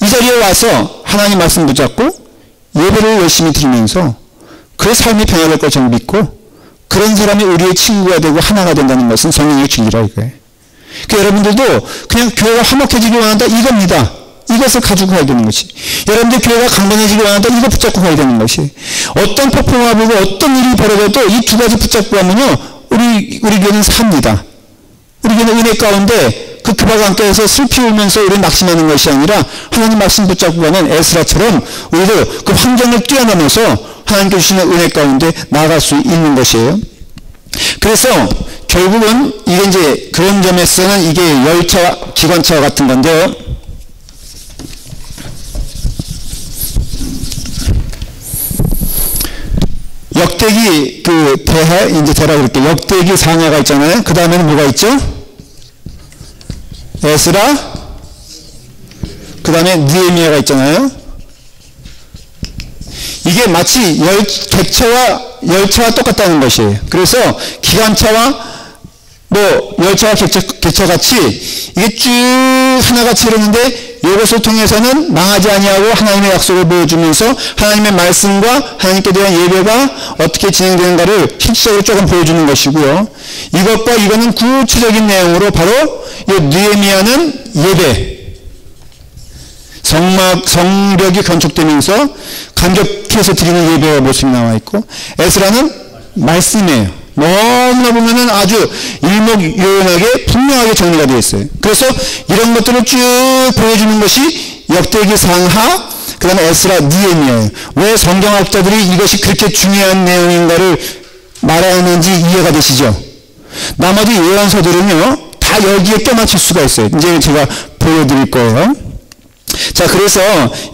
이 자리에 와서 하나님 말씀 붙잡고 예배를 열심히 드리면서 그 삶이 변화될 걸 저는 믿고 그런 사람이 우리의 친구가 되고 하나가 된다는 것은 성령의 진리라 이거예요. 그러니까 여러분들도 그냥 교회가 화목해지기 원한다 이겁니다. 이것을 가지고 가야 되는 것이. 여러분들 교회가 강건해지기 원한다 이거 붙잡고 가야 되는 것이. 어떤 폭풍우가 불고 어떤 일이 벌어져도 이 두 가지 붙잡고 가면요 우리 교회는 삽니다. 우리 교회는 은혜 가운데 그 바가 함께해서 슬피 울면서 우리 낙심하는 것이 아니라 하나님 말씀 붙잡고 가는 에스라처럼 우리도 그 환경을 뛰어넘어서 하나님께 주시는 은혜 가운데 나아갈 수 있는 것이에요. 그래서 결국은 이게 이제 그런 점에서는 이게 열차, 기관차와 같은 건데요. 역대기 그 대하 이제 대라 그럴게요. 역대기 상하가 있잖아요. 그 다음에는 뭐가 있죠? 에스라, 그 다음에 느헤미야가 있잖아요. 이게 마치 열차와 똑같다는 것이에요. 그래서 기관차와 뭐 열차와 객차같이 이게 쭉 하나같이 이러는데 이것을 통해서는 망하지 아니하고 하나님의 약속을 보여주면서 하나님의 말씀과 하나님께 대한 예배가 어떻게 진행되는가를 실질적으로 조금 보여주는 것이고요. 이것과 이거는 구체적인 내용으로 바로 이 느헤미야는 예배, 성벽이 건축되면서 간격해서 드리는 예배의 모습이 나와 있고, 에스라는 말씀이에요. 너무나 보면은 아주 일목요연하게 분명하게 정리가 되어 있어요. 그래서 이런 것들을 쭉 보여주는 것이 역대기 상하, 그 다음에 에스라, 느헤미야예요. 왜 성경학자들이 이것이 그렇게 중요한 내용인가를 말하는지 이해가 되시죠? 나머지 예언서들은요 다 여기에 껴맞출 수가 있어요. 이제 제가 보여드릴 거예요. 자, 그래서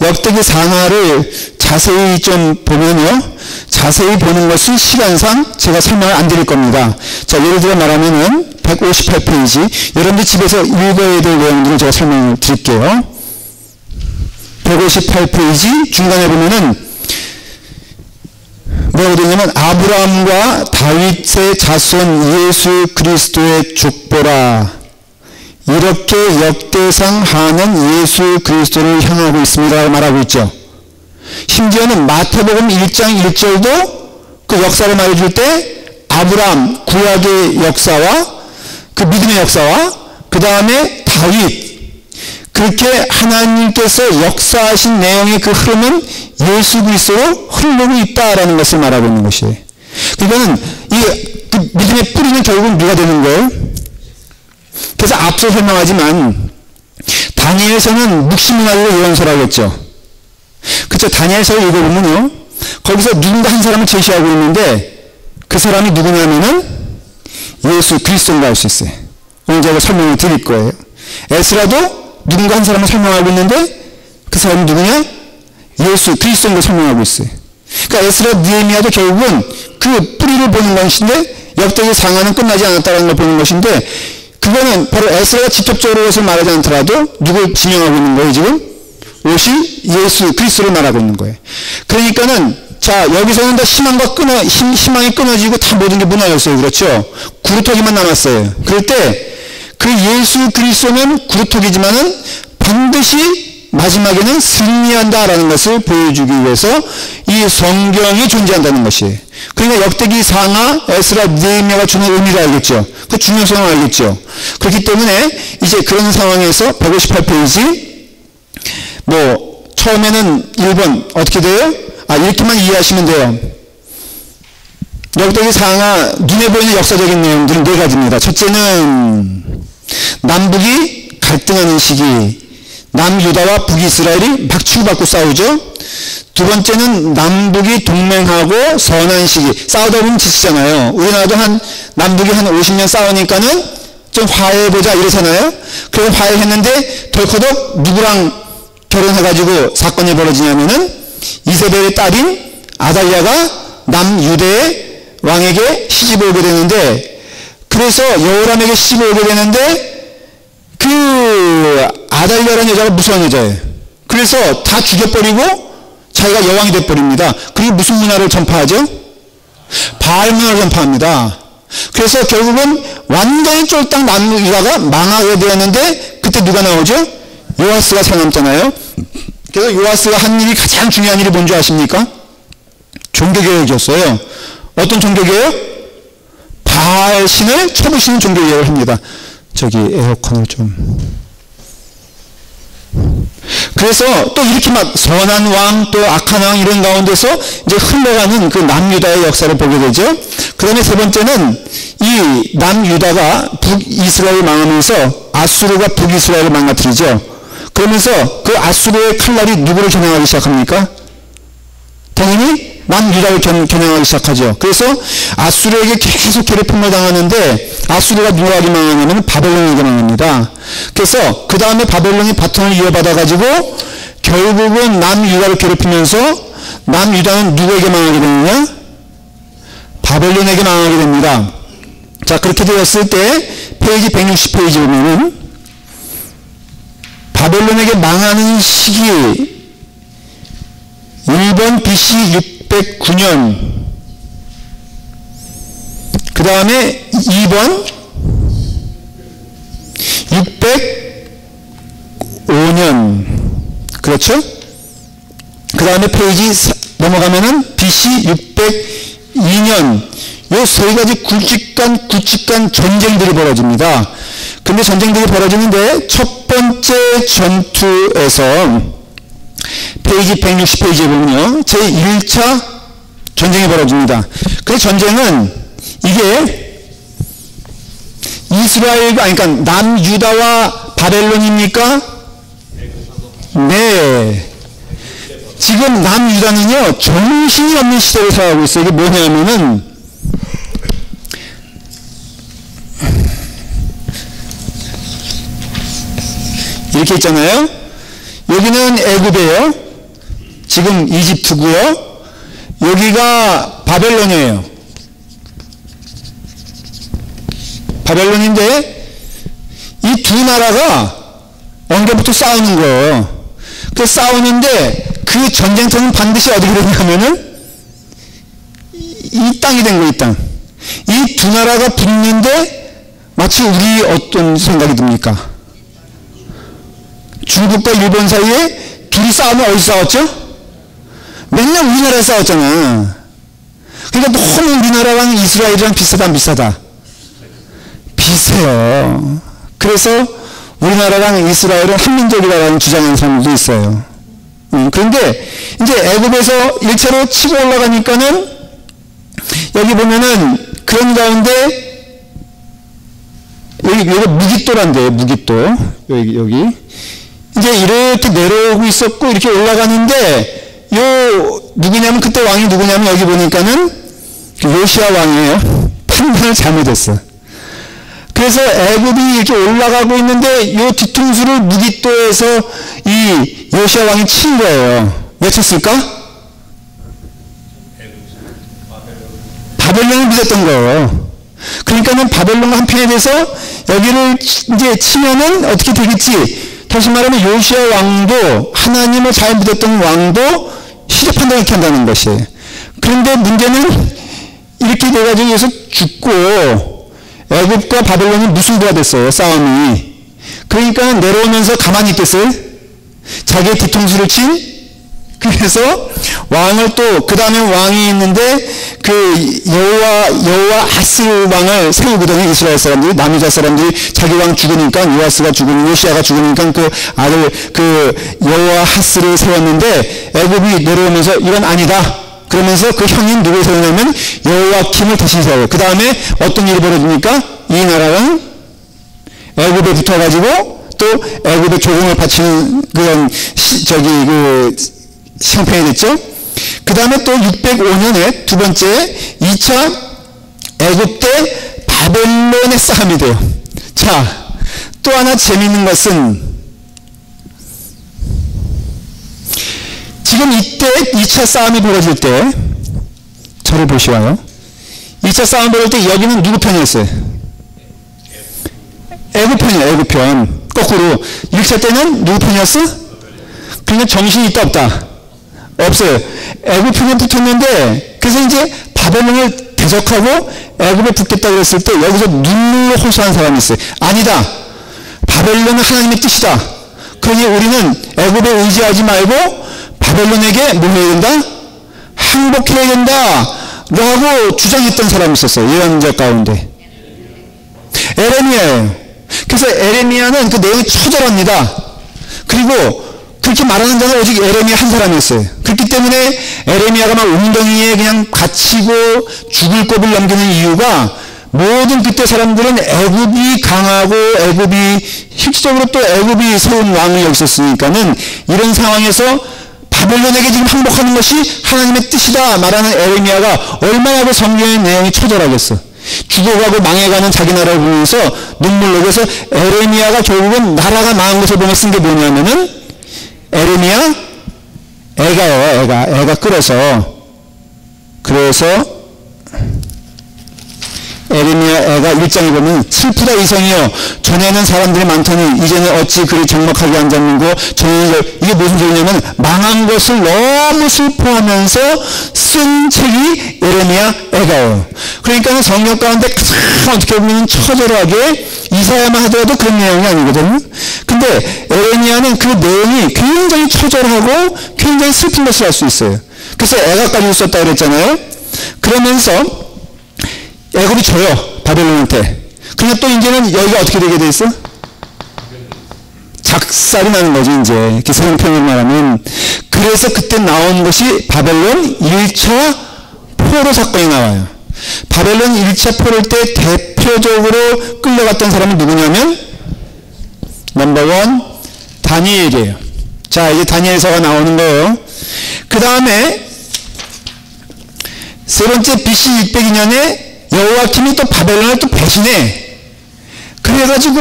역대기 상하를 자세히 좀 보면요, 자세히 보는 것은 시간상 제가 설명을 안 드릴 겁니다. 자, 예를 들어 말하면은 158페이지, 여러분들 집에서 읽어야 될 내용들을 제가 설명을 드릴게요. 158페이지 중간에 보면은 뭐라고 되냐면, 아브라함과 다윗의 자손 예수 그리스도의 족보라, 이렇게 역대상 하는 예수 그리스도를 향하고 있습니다 말하고 있죠. 심지어는 마태복음 1장 1절도 그 역사를 말해줄 때 아브라함 구약의 역사와 그 믿음의 역사와 그 다음에 다윗, 그렇게 하나님께서 역사하신 내용의 그 흐름은 예수 그리스도로 흐르고 있다라는 것을 말하고 있는 것이에요. 그러니까는 그 믿음의 뿌리는 결국은 누가 되는 거예요? 그래서 앞서 설명하지만 다니엘서는 묵시문화로 예언서라고 했죠. 그쵸? 다니엘서를 읽어보면요, 거기서 누군가 한 사람을 제시하고 있는데 그 사람이 누구냐면은 예수 그리스도인 걸 알 수 있어요. 오늘 제가 설명을 드릴 거예요. 에스라도 누군가 한 사람을 설명하고 있는데 그 사람이 누구냐? 예수 그리스도인 걸 설명하고 있어요. 그러니까 에스라, 느헤미야도 결국은 그 뿌리를 보는 것인데 역대기 상하는 끝나지 않았다는 걸 보는 것인데, 그거는 바로 에스라가 직접적으로 그것을 말하지 않더라도 누굴 지명하고 있는 거예요. 지금 옷이 예수 그리스도를 말하고 있는 거예요. 그러니까는 자, 여기서는 다 희망이 끊어지고 다 모든 게 무너졌어요. 그렇죠? 구루터기만 남았어요. 그럴 때 그 예수 그리스도는 구루터기지만은 반드시 마지막에는 승리한다라는 것을 보여주기 위해서 이 성경이 존재한다는 것이에요. 그러니까 역대기 상하, 에스라, 느헤미야가 주는 의미를 알겠죠. 그 중요성을 알겠죠. 그렇기 때문에 이제 그런 상황에서 158페이지 뭐 처음에는 1번 어떻게 돼요? 이렇게만 이해하시면 돼요. 역대기 상하 눈에 보이는 역사적인 내용들은 4가지입니다. 첫째는 남북이 갈등하는 시기, 남유다와 북이스라엘이 막 치고받고 싸우죠. 두 번째는 남북이 동맹하고 선한 시기, 싸우다 보면 지치잖아요. 우리나라도 남북이 한 50년 싸우니까는 좀 화해해보자 이러잖아요. 그래서 화해했는데 덜커덕 누구랑 결혼해가지고 사건이 벌어지냐면은 이세벨의 딸인 아달랴가 남유대의 왕에게 시집을 오게 되는데, 그래서 여호람에게 시집을 오게 되는데 그 아달랴라는 여자가 무서운 여자예요. 그래서 다 죽여버리고 자기가 여왕이 돼버립니다. 그리고 무슨 문화를 전파하죠? 바알 문화를 전파합니다. 그래서 결국은 완전히 쫄딱 남유다가 망하게 되었는데 그때 누가 나오죠? 요아스가 살아남잖아요. 그래서 요아스가 한 일이 가장 중요한 일이 뭔지 아십니까? 종교개혁이었어요. 어떤 종교개혁? 바알 신을 쳐부시는 종교개혁을 합니다. 저기 에어컨을 좀. 그래서 또 이렇게 막 선한 왕 또 악한 왕 이런 가운데서 이제 흘러가는 그 남유다의 역사를 보게 되죠. 그 다음에 세 번째는 이 남유다가 북이스라엘을 망하면서 아수르가 북이스라엘을 망가뜨리죠. 그러면서 그 아수르의 칼날이 누구를 겨냥하기 시작합니까? 당연히 남유다를 겨냥하기 시작하죠. 그래서 아수르에게 계속 괴롭힘을 당하는데 아수르가 누구에게 망하냐면 바벨론에게 망합니다. 그래서 그 다음에 바벨론이 바톤을 이어받아 가지고 결국은 남유다를 괴롭히면서 남유다는 누구에게 망하게 되느냐? 바벨론에게 망하게 됩니다. 자, 그렇게 되었을 때 페이지 160페이지 보면은 바벨론에게 망하는 시기 1번 BC 609년 그 다음에 2번 605년 그렇죠? 그 다음에 페이지 넘어가면은 BC 602년 요 세 가지 굵직한 전쟁들이 벌어집니다. 근데 전쟁들이 벌어지는데 첫 번째 전투에서 페이지 160페이지에 보면요. 제1차 전쟁이 벌어집니다. 그 전쟁은 이게 이스라엘과, 그러니까 남유다와 바벨론입니까? 네. 지금 남유다는요, 정신이 없는 시대를 살아가고 있어요. 이게 뭐냐면은, 이렇게 있잖아요. 여기는 애굽이에요. 지금 이집트고요. 여기가 바벨론이에요. 바벨론인데 이 두 나라가 언제부터 싸우는 거예요. 그 싸우는데 그 전쟁터는 반드시 어디게 되냐면은 이 땅이 된 거예요. 이 땅. 이 두 나라가 붙는데 마치 우리 어떤 생각이 듭니까? 중국과 일본 사이에 둘이 싸우면 어디서 싸웠죠? 맨날 우리나라에 싸웠잖아. 그러니까 너무 우리나라랑 이스라엘이랑 비슷하다 안 비슷하다? 비슷해요. 그래서 우리나라랑 이스라엘은 한민족이라는 주장하는 사람들도 있어요. 그런데 이제 애굽에서 1차로 치고 올라가니까는 여기 보면은 그런 가운데 여기 무깃도란데요. 무깃도 여기 이제 이렇게 내려오고 있었고 이렇게 올라가는데 요 누구냐면 그때 왕이 누구냐면 여기 보니까는 요시야 왕이에요. 판단을 잘못했어. 그래서 애굽이 이렇게 올라가고 있는데 요 뒤통수를 무깃도에서 이 요시야 왕이 친 거예요. 왜 쳤을까? 바벨론을 믿었던 거예요. 그러니까는 바벨론 한편에 대해서 여기를 이제 치면은 어떻게 되겠지? 다시 말하면 요시야 왕도 하나님을 잘 믿었던 왕도 시대 판단을 이렇게 한다는 것이에요. 그런데 문제는 이렇게 돼가지고 여기서 죽고 애굽과 바벨론이 무승부가 됐어요. 싸움이. 그러니까 내려오면서 가만히 있겠어요? 자기의 뒤통수를 친? 그래서 왕을 또 그 다음에 왕이 있는데 그 여호와 하스 왕을 세우거든요. 이스라엘 사람들이, 남유다 사람들이 자기 왕 죽으니까 요아스가 죽으니까 요시야가 죽으니까 그 아들 그 여호와 하스를 세웠는데 애굽이 내려오면서 이건 아니다. 그러면서 그 형인 누구를 세우냐면 여호와킴을 대신 세워요. 그 다음에 어떤 일이 벌어집니까? 이 나라랑 애굽에 붙어가지고 또 애굽에 조공을 바치는 그런 형편이 됐죠. 그 다음에 또 605년에 두 번째 2차 애굽 때 바벨론의 싸움이 돼요. 자, 또 하나 재미있는 것은 지금 이때 2차 싸움이 벌어질 때 저를 보시와요. 2차 싸움이 벌어질 때 여기는 누구 편이었어요? 애굽 편이에요. 애굽 편. 거꾸로 1차 때는 누구 편이었어? 그러니까 정신이 있다 없다? 없어요. 애굽 편에 붙었는데 그래서 이제 바벨론을 대적하고 애굽에 붙겠다 그랬을 때 여기서 눈물로 호소한 사람이 있어요. 아니다. 바벨론은 하나님의 뜻이다. 그러니 우리는 애굽에 의지하지 말고 바벨론에게 뭐 해야 된다? 항복해야 된다. 라고 주장했던 사람이 있었어요. 예언자 가운데. 에레미야예요. 그래서 에레미야는 그 내용이 처절합니다. 그리고 그렇게 말하는 자는 오직 에레미야 한 사람이었어요. 그렇기 때문에 에레미야가 막 웅덩이에 그냥 갇히고 죽을 꼽을 남기는 이유가 모든 그때 사람들은 애굽이 강하고 애굽이 실질적으로 또 애굽이 세운 왕이 여기 있었으니까는 이런 상황에서 바벨론에게 지금 항복하는 것이 하나님의 뜻이다 말하는 에레미야가 얼마나 그 성경의 내용이 처절하겠어. 죽어가고 망해가는 자기 나라를 보면서 눈물 녹여서 에레미야가 결국은 나라가 망한 것을 보며 쓴 게 뭐냐면은 에레미야 애가요. 애가 끌어서 그래서 에레미야 애가 1장에 보면 슬프다 이성이여 전에는 사람들이 많더니 이제는 어찌 그리 적막하게 앉았는고 전에는 이게 무슨 소리냐면 망한 것을 너무 슬퍼하면서 쓴 책이 에레미야 애가요. 그러니까 성경 가운데 가장 어떻게 보면 처절하게 이사야만 하더라도 그런 내용이 아니거든요. 근데 에레미야는 그 내용이 굉장히 처절하고 굉장히 슬픈 것을 알 수 있어요. 그래서 애가까지 썼다고 그랬잖아요. 그러면서 애굽이 져요. 바벨론한테. 그러니까 또 이제는 여기가 어떻게 되게 돼 있어? 작살이 나는 거지 이제. 이렇게 성경편으로 말하면. 그래서 그때 나온 것이 바벨론 1차 포로 사건이 나와요. 바벨론 1차 포로 때 대표적으로 끌려갔던 사람은 누구냐면 넘버원 다니엘이에요. 자 이제 다니엘서가 나오는 거예요. 그 다음에 세 번째 BC 602년에 여호와킴이 또 바벨론을 또 배신해. 그래가지고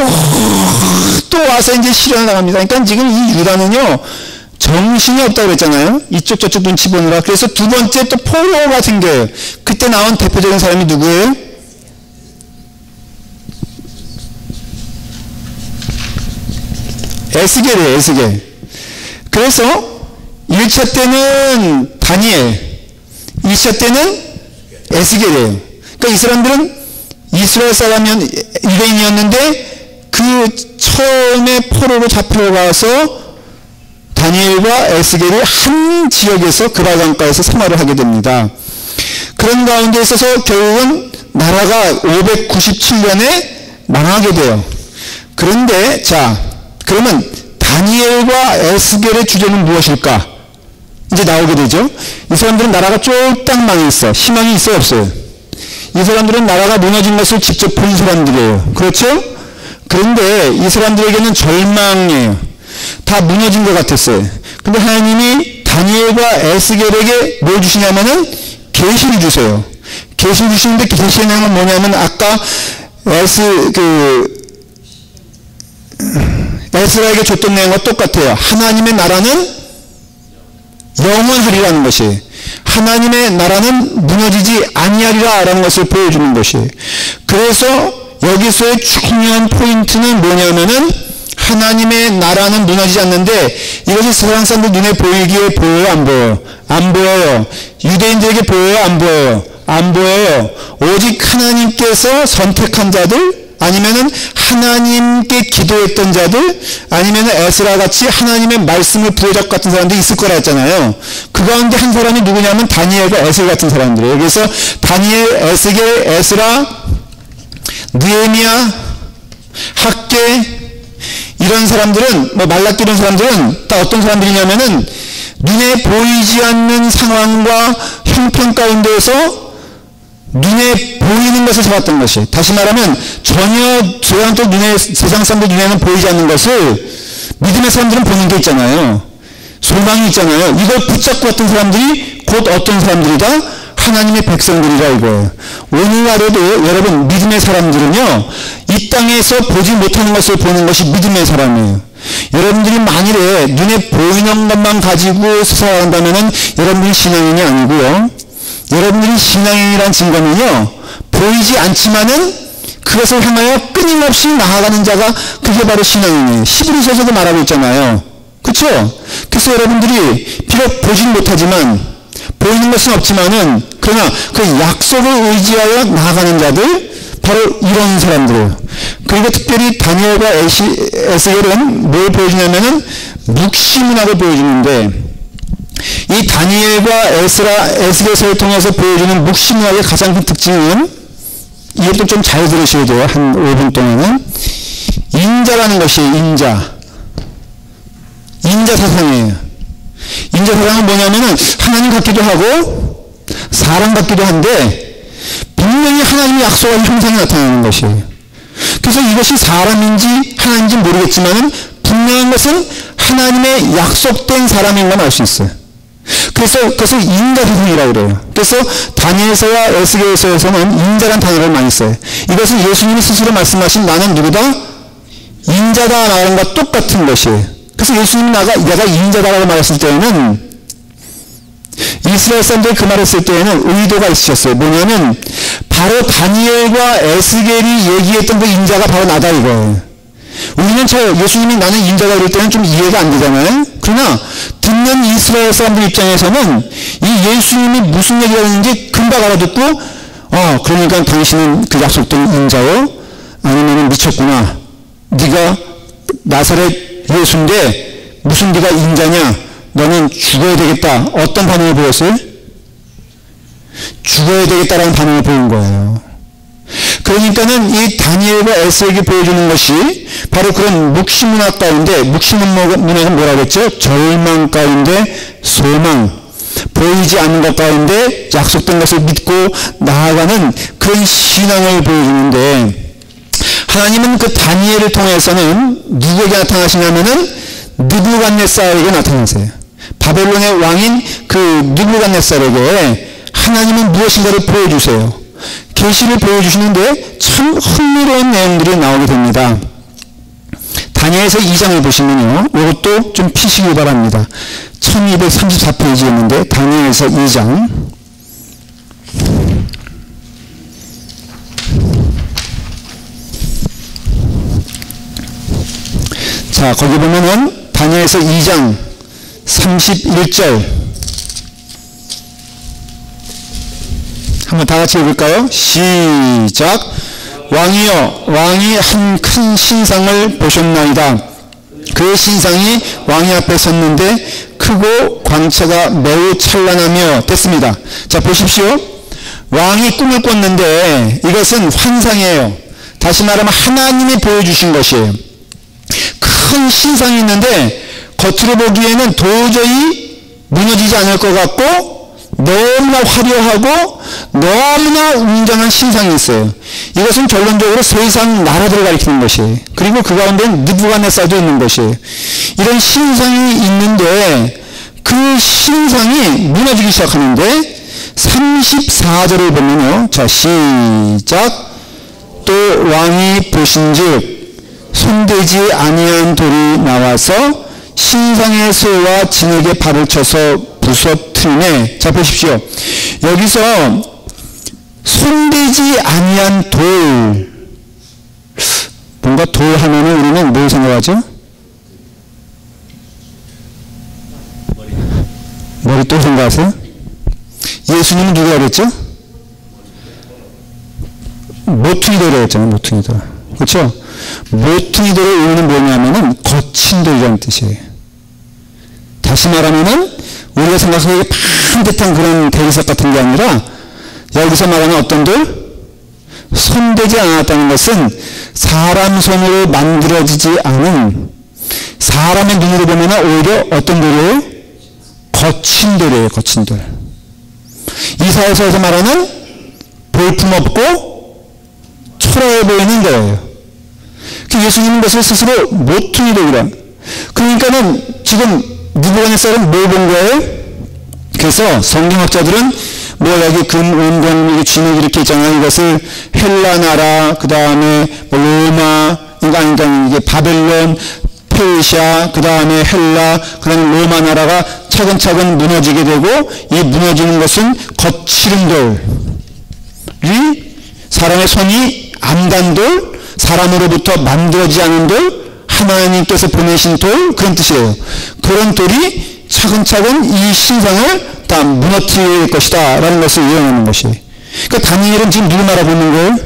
또 와서 이제 실현을 나갑니다. 그러니까 지금 이 유다는요 정신이 없다고 그랬잖아요. 이쪽 저쪽 눈치 보느라. 그래서 두 번째 또 포로가 생겨요. 그때 나온 대표적인 사람이 누구예요? 에스겔이에요. 에스겔. 그래서 1차 때는 다니엘, 2차 때는 에스겔이에요. 그러니까 이 사람들은 이스라엘 사람이었, 유대인이었는데 그 처음에 포로로 잡혀가서 다니엘과 에스겔이 한 지역에서 그라강가에서 생활을 하게 됩니다. 그런 가운데 있어서 결국은 나라가 597년에 망하게 돼요. 그런데 자 그러면 다니엘과 에스겔의 주제는 무엇일까? 이제 나오게 되죠. 이 사람들은 나라가 쫄딱 망했어. 희망이 있어요 없어요? 이 사람들은 나라가 무너진 것을 직접 본 사람들이에요. 그렇죠? 그런데 이 사람들에게는 절망이에요. 다 무너진 것 같았어요. 근데 하나님이 다니엘과 에스겔에게 뭘 주시냐면은 계시를 주세요. 계시를 주시는데 계시의 내용은 뭐냐면 아까 에스라에게 줬던 내용과 똑같아요. 하나님의 나라는 영원하리라는 것이, 하나님의 나라는 무너지지 아니하리라 라는 것을 보여주는 것이에요. 그래서 여기서의 중요한 포인트는 뭐냐면은 하나님의 나라는 무너지지 않는데 이것이 세상 사람들 눈에 보이기에 보여요 안 보여요? 안 보여요. 유대인들에게 보여요 안 보여요? 안 보여요. 오직 하나님께서 선택한 자들, 아니면은 하나님께 기도했던 자들, 아니면은 에스라 같이 하나님의 말씀을 부여잡고 같은 사람들이 있을 거라 했잖아요. 그 가운데 한 사람이 누구냐면 다니엘과 에스겔 같은 사람들이에요. 그래서 다니엘, 에스겔, 에스라, 느헤미야, 학개 이런 사람들은, 뭐 말라기 이런 사람들은 다 어떤 사람들이냐면은 눈에 보이지 않는 상황과 형편 가운데에서 눈에 보이는 것을 잡았던 것이, 다시 말하면 전혀 세상 사람들 눈에는 보이지 않는 것을 믿음의 사람들은 보는 게 있잖아요. 소망이 있잖아요. 이걸 붙잡고 왔던 사람들이 곧 어떤 사람들이다? 하나님의 백성들이라 이거예요. 오늘날에도 여러분 믿음의 사람들은요 이 땅에서 보지 못하는 것을 보는 것이 믿음의 사람이에요. 여러분들이 만일에 눈에 보이는 것만 가지고 살아간다면은 여러분들이 신앙인이 아니고요. 여러분들이 신앙인이란 증거는요 보이지 않지만은 그것을 향하여 끊임없이 나아가는 자가, 그게 바로 신앙인이에요. 히브리서에서도 말하고 있잖아요. 그렇죠? 그래서 여러분들이 비록 보진 못하지만 보이는 것은 없지만은 그러나 그 약속을 의지하여 나아가는 자들, 바로 이런 사람들이에요. 그리고 특별히 다니엘과 에스겔은 뭘 보여주냐면은 묵시문학을 보여주는데, 이 다니엘과 에스겔서를 통해서 보여주는 묵시문학의 가장 큰 특징은, 이것도 좀 잘 들으셔야 돼요. 한 5분 동안은. 인자라는 것이에요. 인자 사상이에요. 인자 사상은 뭐냐면은 하나님 같기도 하고 사람 같기도 한데 분명히 하나님의 약속한 형상이 나타나는 것이에요. 그래서 이것이 사람인지 하나님인지 모르겠지만은 분명한 것은 하나님의 약속된 사람인 건 알 수 있어요. 그래서 그것을 인자 사상이라고 그래요. 그래서 다니엘서와 에스겔서에서는 인자란 단어를 많이 써요. 이것은 예수님이 스스로 말씀하신 나는 누구다? 인자다 말하는 것과 똑같은 것이에요. 그래서 예수님이 내가 인자다라고 말했을 때에는, 이스라엘 사람들이 그 말을 했을 때에는 의도가 있으셨어요. 뭐냐면 바로 다니엘과 에스겔이 얘기했던 그 인자가 바로 나다 이거예요. 우리는 예수님이 나는 인자다 그럴 때는 좀 이해가 안 되잖아요. 그러나 듣는 이스라엘 사람들 입장에서는 이 예수님이 무슨 얘기를 하는지 금방 알아듣고, 그러니까 당신은 그 약속된 인자요? 아니면 미쳤구나. 네가 나사렛 예수인데 무슨 네가 인자냐? 너는 죽어야 되겠다. 어떤 반응을 보였어요? 죽어야 되겠다라는 반응을 보인 거예요. 그러니까는 이 다니엘과 에스겔이 보여주는 것이 바로 그런 묵시문학 가운데, 묵시문학은 뭐라고 했죠? 절망 가운데 소망, 보이지 않는 것 가운데 약속된 것을 믿고 나아가는 그런 신앙을 보여주는데, 하나님은 그 다니엘을 통해서는 누구에게 나타나시냐면은 느부갓네살에게 나타나세요. 바벨론의 왕인 그 느부갓네살에게 하나님은 무엇인가를 보여주세요. 계시를 보여주시는데 참 흥미로운 내용들이 나오게 됩니다. 다니엘서 2장을 보시면요, 이것도 좀 피시길 바랍니다. 1234페이지였는데 다니엘서 2장. 자, 거기 보면은 다니엘서 2장 31절 한번 다 같이 읽을까요? 시작. 왕이여, 왕이 한 큰 신상을 보셨나이다. 그 신상이 왕이 앞에 섰는데 크고 광채가 매우 찬란하며 됐습니다. 자, 보십시오. 왕이 꿈을 꿨는데 이것은 환상이에요. 다시 말하면 하나님이 보여주신 것이에요. 큰 신상이 있는데 겉으로 보기에는 도저히 무너지지 않을 것 같고 너무나 화려하고 너무나 웅장한 신상이 있어요. 이것은 결론적으로 세상 나라들을 가리키는 것이에요. 그리고 그 가운데는 느부갓네살도 있는 것이에요. 이런 신상이 있는데 그 신상이 무너지기 시작하는데 34절을 보면요. 자, 시작. 또 왕이 보신즉 손대지 아니한 돌이 나와서 신상의 소와 진에게 발을 쳐서 부서뜨리네. 자, 보십시오. 여기서 손대지 아니한 돌, 뭔가 돌 하면은 우리는 뭘 생각하죠? 머리돌 생각하세요? 예수님은 누가 그랬죠? 모퉁이돌이라고 했잖아요. 모퉁이돌. 그렇죠? 모퉁이돌의 의미는 뭐냐면은 거친 돌이라는 뜻이에요. 다시 말하면은 우리가 생각하기에 반듯한 그런 대리석 같은 게 아니라 여기서 말하는 어떤 돌? 손대지 않았다는 것은 사람 손으로 만들어지지 않은, 사람의 눈으로 보면 오히려 어떤 돌이에요? 거친 돌이에요. 거친 돌. 이사야서에서 말하는 볼품없고 초라해 보이는 거예요. 예수님은 것을 스스로 모퉁이돌이라. 그러니까는 지금 느부갓네살은 뭘 본 거예요? 그래서 성경학자들은 뭐 여기 금, 은, 동, 쥐는 이렇게 있잖아요. 이것을 헬라 나라, 그 다음에 뭐 로마, 그러니까 이게 바벨론, 페르시아, 그 다음에 헬라, 그 다음에 로마 나라가 차근차근 무너지게 되고, 이 무너지는 것은 거칠은 돌이 사람의 손이 안 단 돌, 사람으로부터 만들어지지 않은 돌, 하나님께서 보내신 돌, 그런 뜻이에요. 그런 돌이 차근차근 이 신상을 다 무너뜨릴 것이다 라는 것을 예언하는 것이에요. 그러니까 다니엘은 지금 누구 말하고 있는 거예요?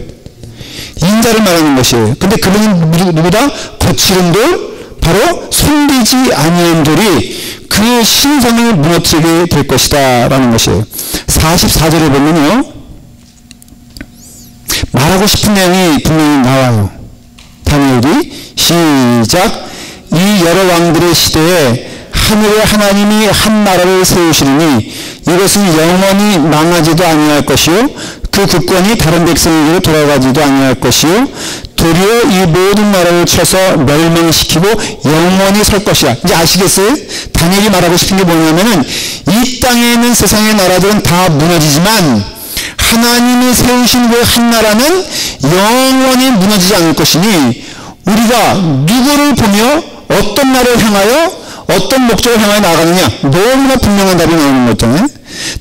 인자를 말하는 것이에요. 근데 그분은 누구다? 거칠은 돌, 바로 손대지 아니한 돌이 그 신성을 무너뜨리게 될 것이다 라는 것이에요. 44절에 보면요, 말하고 싶은 내용이 분명히 나와요. 다니엘이 시작. 이 여러 왕들의 시대에 하늘의 하나님이 한 나라를 세우시리니 이것은 영원히 망하지도 아니할 것이요 그 국권이 다른 백성에게로 돌아가지도 아니할 것이요 도리어 이 모든 나라를 쳐서 멸망시키고 영원히 설 것이야. 이제 아시겠어요? 다니엘이 말하고 싶은 게 뭐냐면은 이 땅에 있는 세상의 나라들은 다 무너지지만 하나님이 세우신 그 한 나라는 영원히 무너지지 않을 것이니 우리가 누구를 보며 어떤 나라를 향하여 어떤 목적을 향하여 나아가느냐, 너무나 분명한 답이 나오는 거잖아요.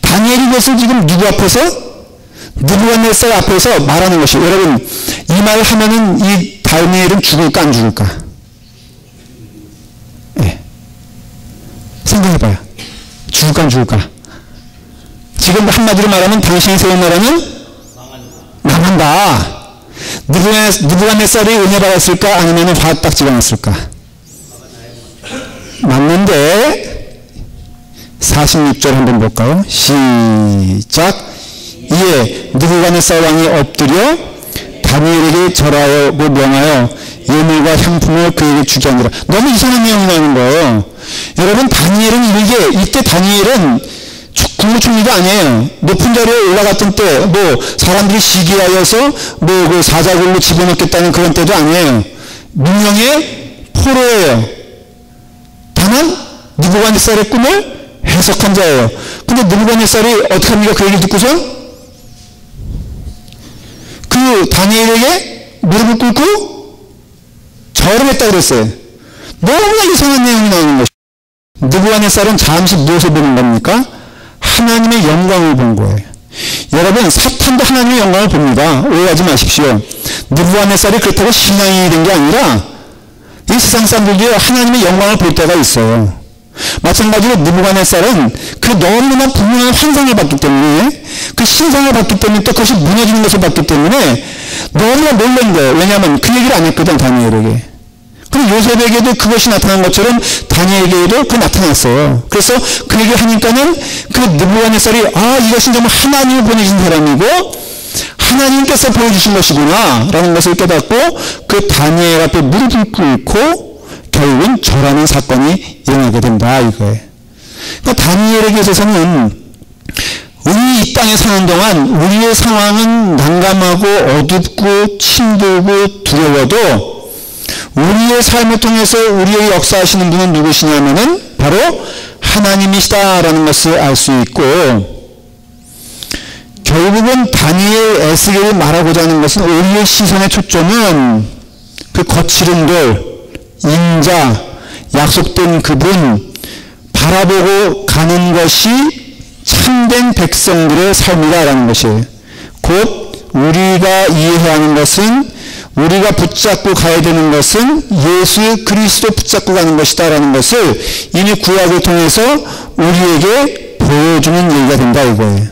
다니엘이 이것을 지금 누구 앞에서? 느부갓네살 앞에서 말하는 것이에요. 여러분, 이 말을 하면은 이 다니엘은 죽을까 안 죽을까? 네. 생각해봐요. 죽을까 안 죽을까? 지금 한마디로 말하면 당신이 세운 나라는 망한다. 느부갓네살이 은혜 받았을까? 아니면 화 딱 집어넣었을까? 맞는데 46절 한번 볼까요? 시작. 이에 느부갓네살 왕이 엎드려 다니엘에게 절하고 명하여 예물과 향품을 그에게 주게 하니라. 너무 이상한 내용이 나오는 거예요. 여러분, 다니엘은 이때 다니엘은 국무총리가 아니에요. 높은 자리에 올라갔던 때 뭐 사람들이 시기하여서 뭐 그 사자굴로 집어넣겠다는 그런 때도 아니에요. 민영의 포로예요. 다만 느부갓네살의 꿈을 해석한 자예요. 근데 느부갓네살이 어떻게 합니까? 그 얘기를 듣고서 그 다니엘에게 무릎을 꿇고 절을 했다고 그랬어요. 너무나 이상한 내용이 나오는 것이죠. 느부갓네살은 잠시 무엇을 보는 겁니까? 하나님의 영광을 본 거예요. 여러분, 사탄도 하나님의 영광을 봅니다. 오해하지 마십시오. 느부갓네살이 그렇다고 신앙이 된 게 아니라 이 세상 사람들도 하나님의 영광을 볼 때가 있어요. 마찬가지로 느부갓네살은 그 너무나 분명한 환상을 봤기 때문에, 그 신상을 봤기 때문에, 또 그것이 무너지는 것을 봤기 때문에 너무나 놀란 거예요. 왜냐하면 그 얘기를 안 했거든, 다니엘에게. 그리고 요셉에게도 그것이 나타난 것처럼 다니엘에게도 그 나타났어요. 그래서 그 얘기를 하니까는 그 느부갓네살이 이것은 정말 하나님을 보내신 사람이고 하나님께서 보여주신 것이구나 라는 것을 깨닫고 그 다니엘 앞에 무릎을 꿇고 결국은 절하는 사건이 일어나게 된다 이거예요. 그러니까 다니엘에게 있어서는 우리 이 땅에 사는 동안 우리의 상황은 난감하고 어둡고 힘들고 두려워도 우리의 삶을 통해서 우리의 역사하시는 분은 누구시냐면은 바로 하나님이시다라는 것을 알 수 있고, 결국은 다니엘 에스겔이 말하고자 하는 것은 우리의 시선의 초점은 그 거칠은 돌, 인자, 약속된 그분 바라보고 가는 것이 참된 백성들의 삶이다라는 것이에요. 곧 우리가 이해해야 하는 것은, 우리가 붙잡고 가야 되는 것은 예수 그리스도 붙잡고 가는 것이다 라는 것을 이미 구약을 통해서 우리에게 보여주는 얘기가 된다 이거예요.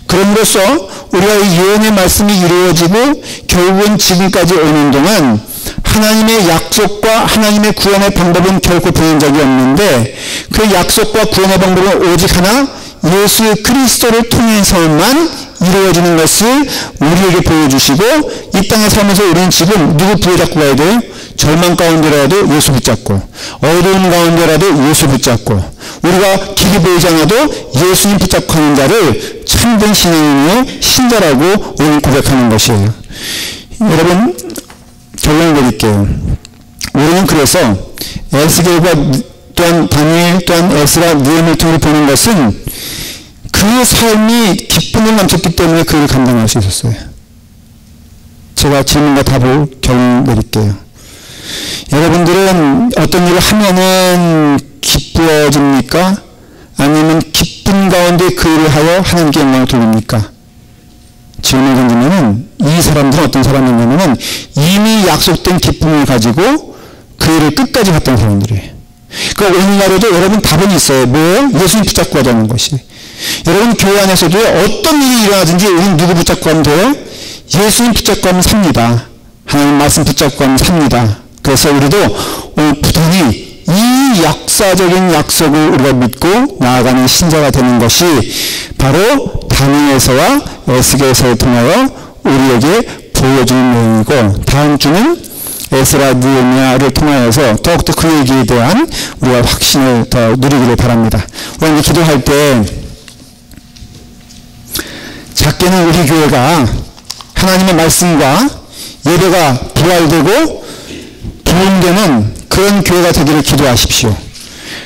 그럼으로써 우리가 이 예언의 말씀이 이루어지고 결국은 지금까지 오는 동안 하나님의 약속과 하나님의 구원의 방법은 결코 변한 적이 없는데, 그 약속과 구원의 방법은 오직 하나, 예수 그리스도를 통해서만 이루어지는 것을 우리에게 보여주시고, 이 땅에 살면서 우리는 지금 누구 부여잡고 가야 돼요? 절망 가운데라도 예수 붙잡고, 어두운 가운데라도 예수 붙잡고, 우리가 길이 보이지 않아도 예수님 붙잡고 하는 자를 참된 신앙이며 신자라고 오늘 고백하는 것이에요. 여러분, 결론을 내릴게요. 우리는 그래서 에스겔과 또한 다니엘 또한 에스라 느헤미야를 통해 보는 것은 그 삶이 기쁨을 넘쳤기 때문에 그를 감당할 수 있었어요. 제가 질문과 답을 결론 내릴게요. 여러분들은 어떤 일을 하면은 기쁘어집니까? 아니면 기쁜 가운데 그 일을 하여 하나님께 영광을 돌립니까? 질문을 던지면은 이 사람들은 어떤 사람이냐면은 이미 약속된 기쁨을 가지고 그 일을 끝까지 갔던 사람들이에요. 그러니까 오늘날에도 여러분 답은 있어요. 뭐예요? 예수님 붙잡고 하자는 것이. 여러분, 교회 안에서도 어떤 일이 일어나든지 우리는 누구 붙잡고 하면 돼요? 예수님 붙잡고 하면 삽니다. 하나님 말씀 붙잡고 하면 삽니다. 그래서 우리도 오늘 부단히 이 역사적인 약속을 우리가 믿고 나아가는 신자가 되는 것이 바로 다니엘서와 에스겔서를 통하여 우리에게 보여주는 내용이고, 다음 주는 에스라 느헤미야를 통하여서 더욱더 그 얘기에 대한 우리가 확신을 더 누리기를 바랍니다. 우리가 기도할 때 작게는 우리 교회가 하나님의 말씀과 예배가 부활되고 도움되는 그런 교회가 되기를 기도하십시오.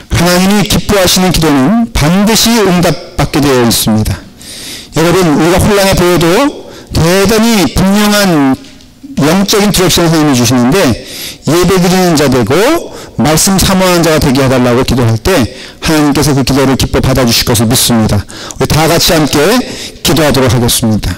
하나님이 기뻐하시는 기도는 반드시 응답받게 되어 있습니다. 여러분, 우리가 혼란해 보여도 대단히 분명한 영적인 디렉션을 하나님이 주시는데, 예배 드리는 자 되고 말씀 사모하는 자가 되게 해달라고 기도할 때 하나님께서 그 기도를 기뻐 받아주실 것을 믿습니다. 우리 다 같이 함께 기도하도록 하겠습니다.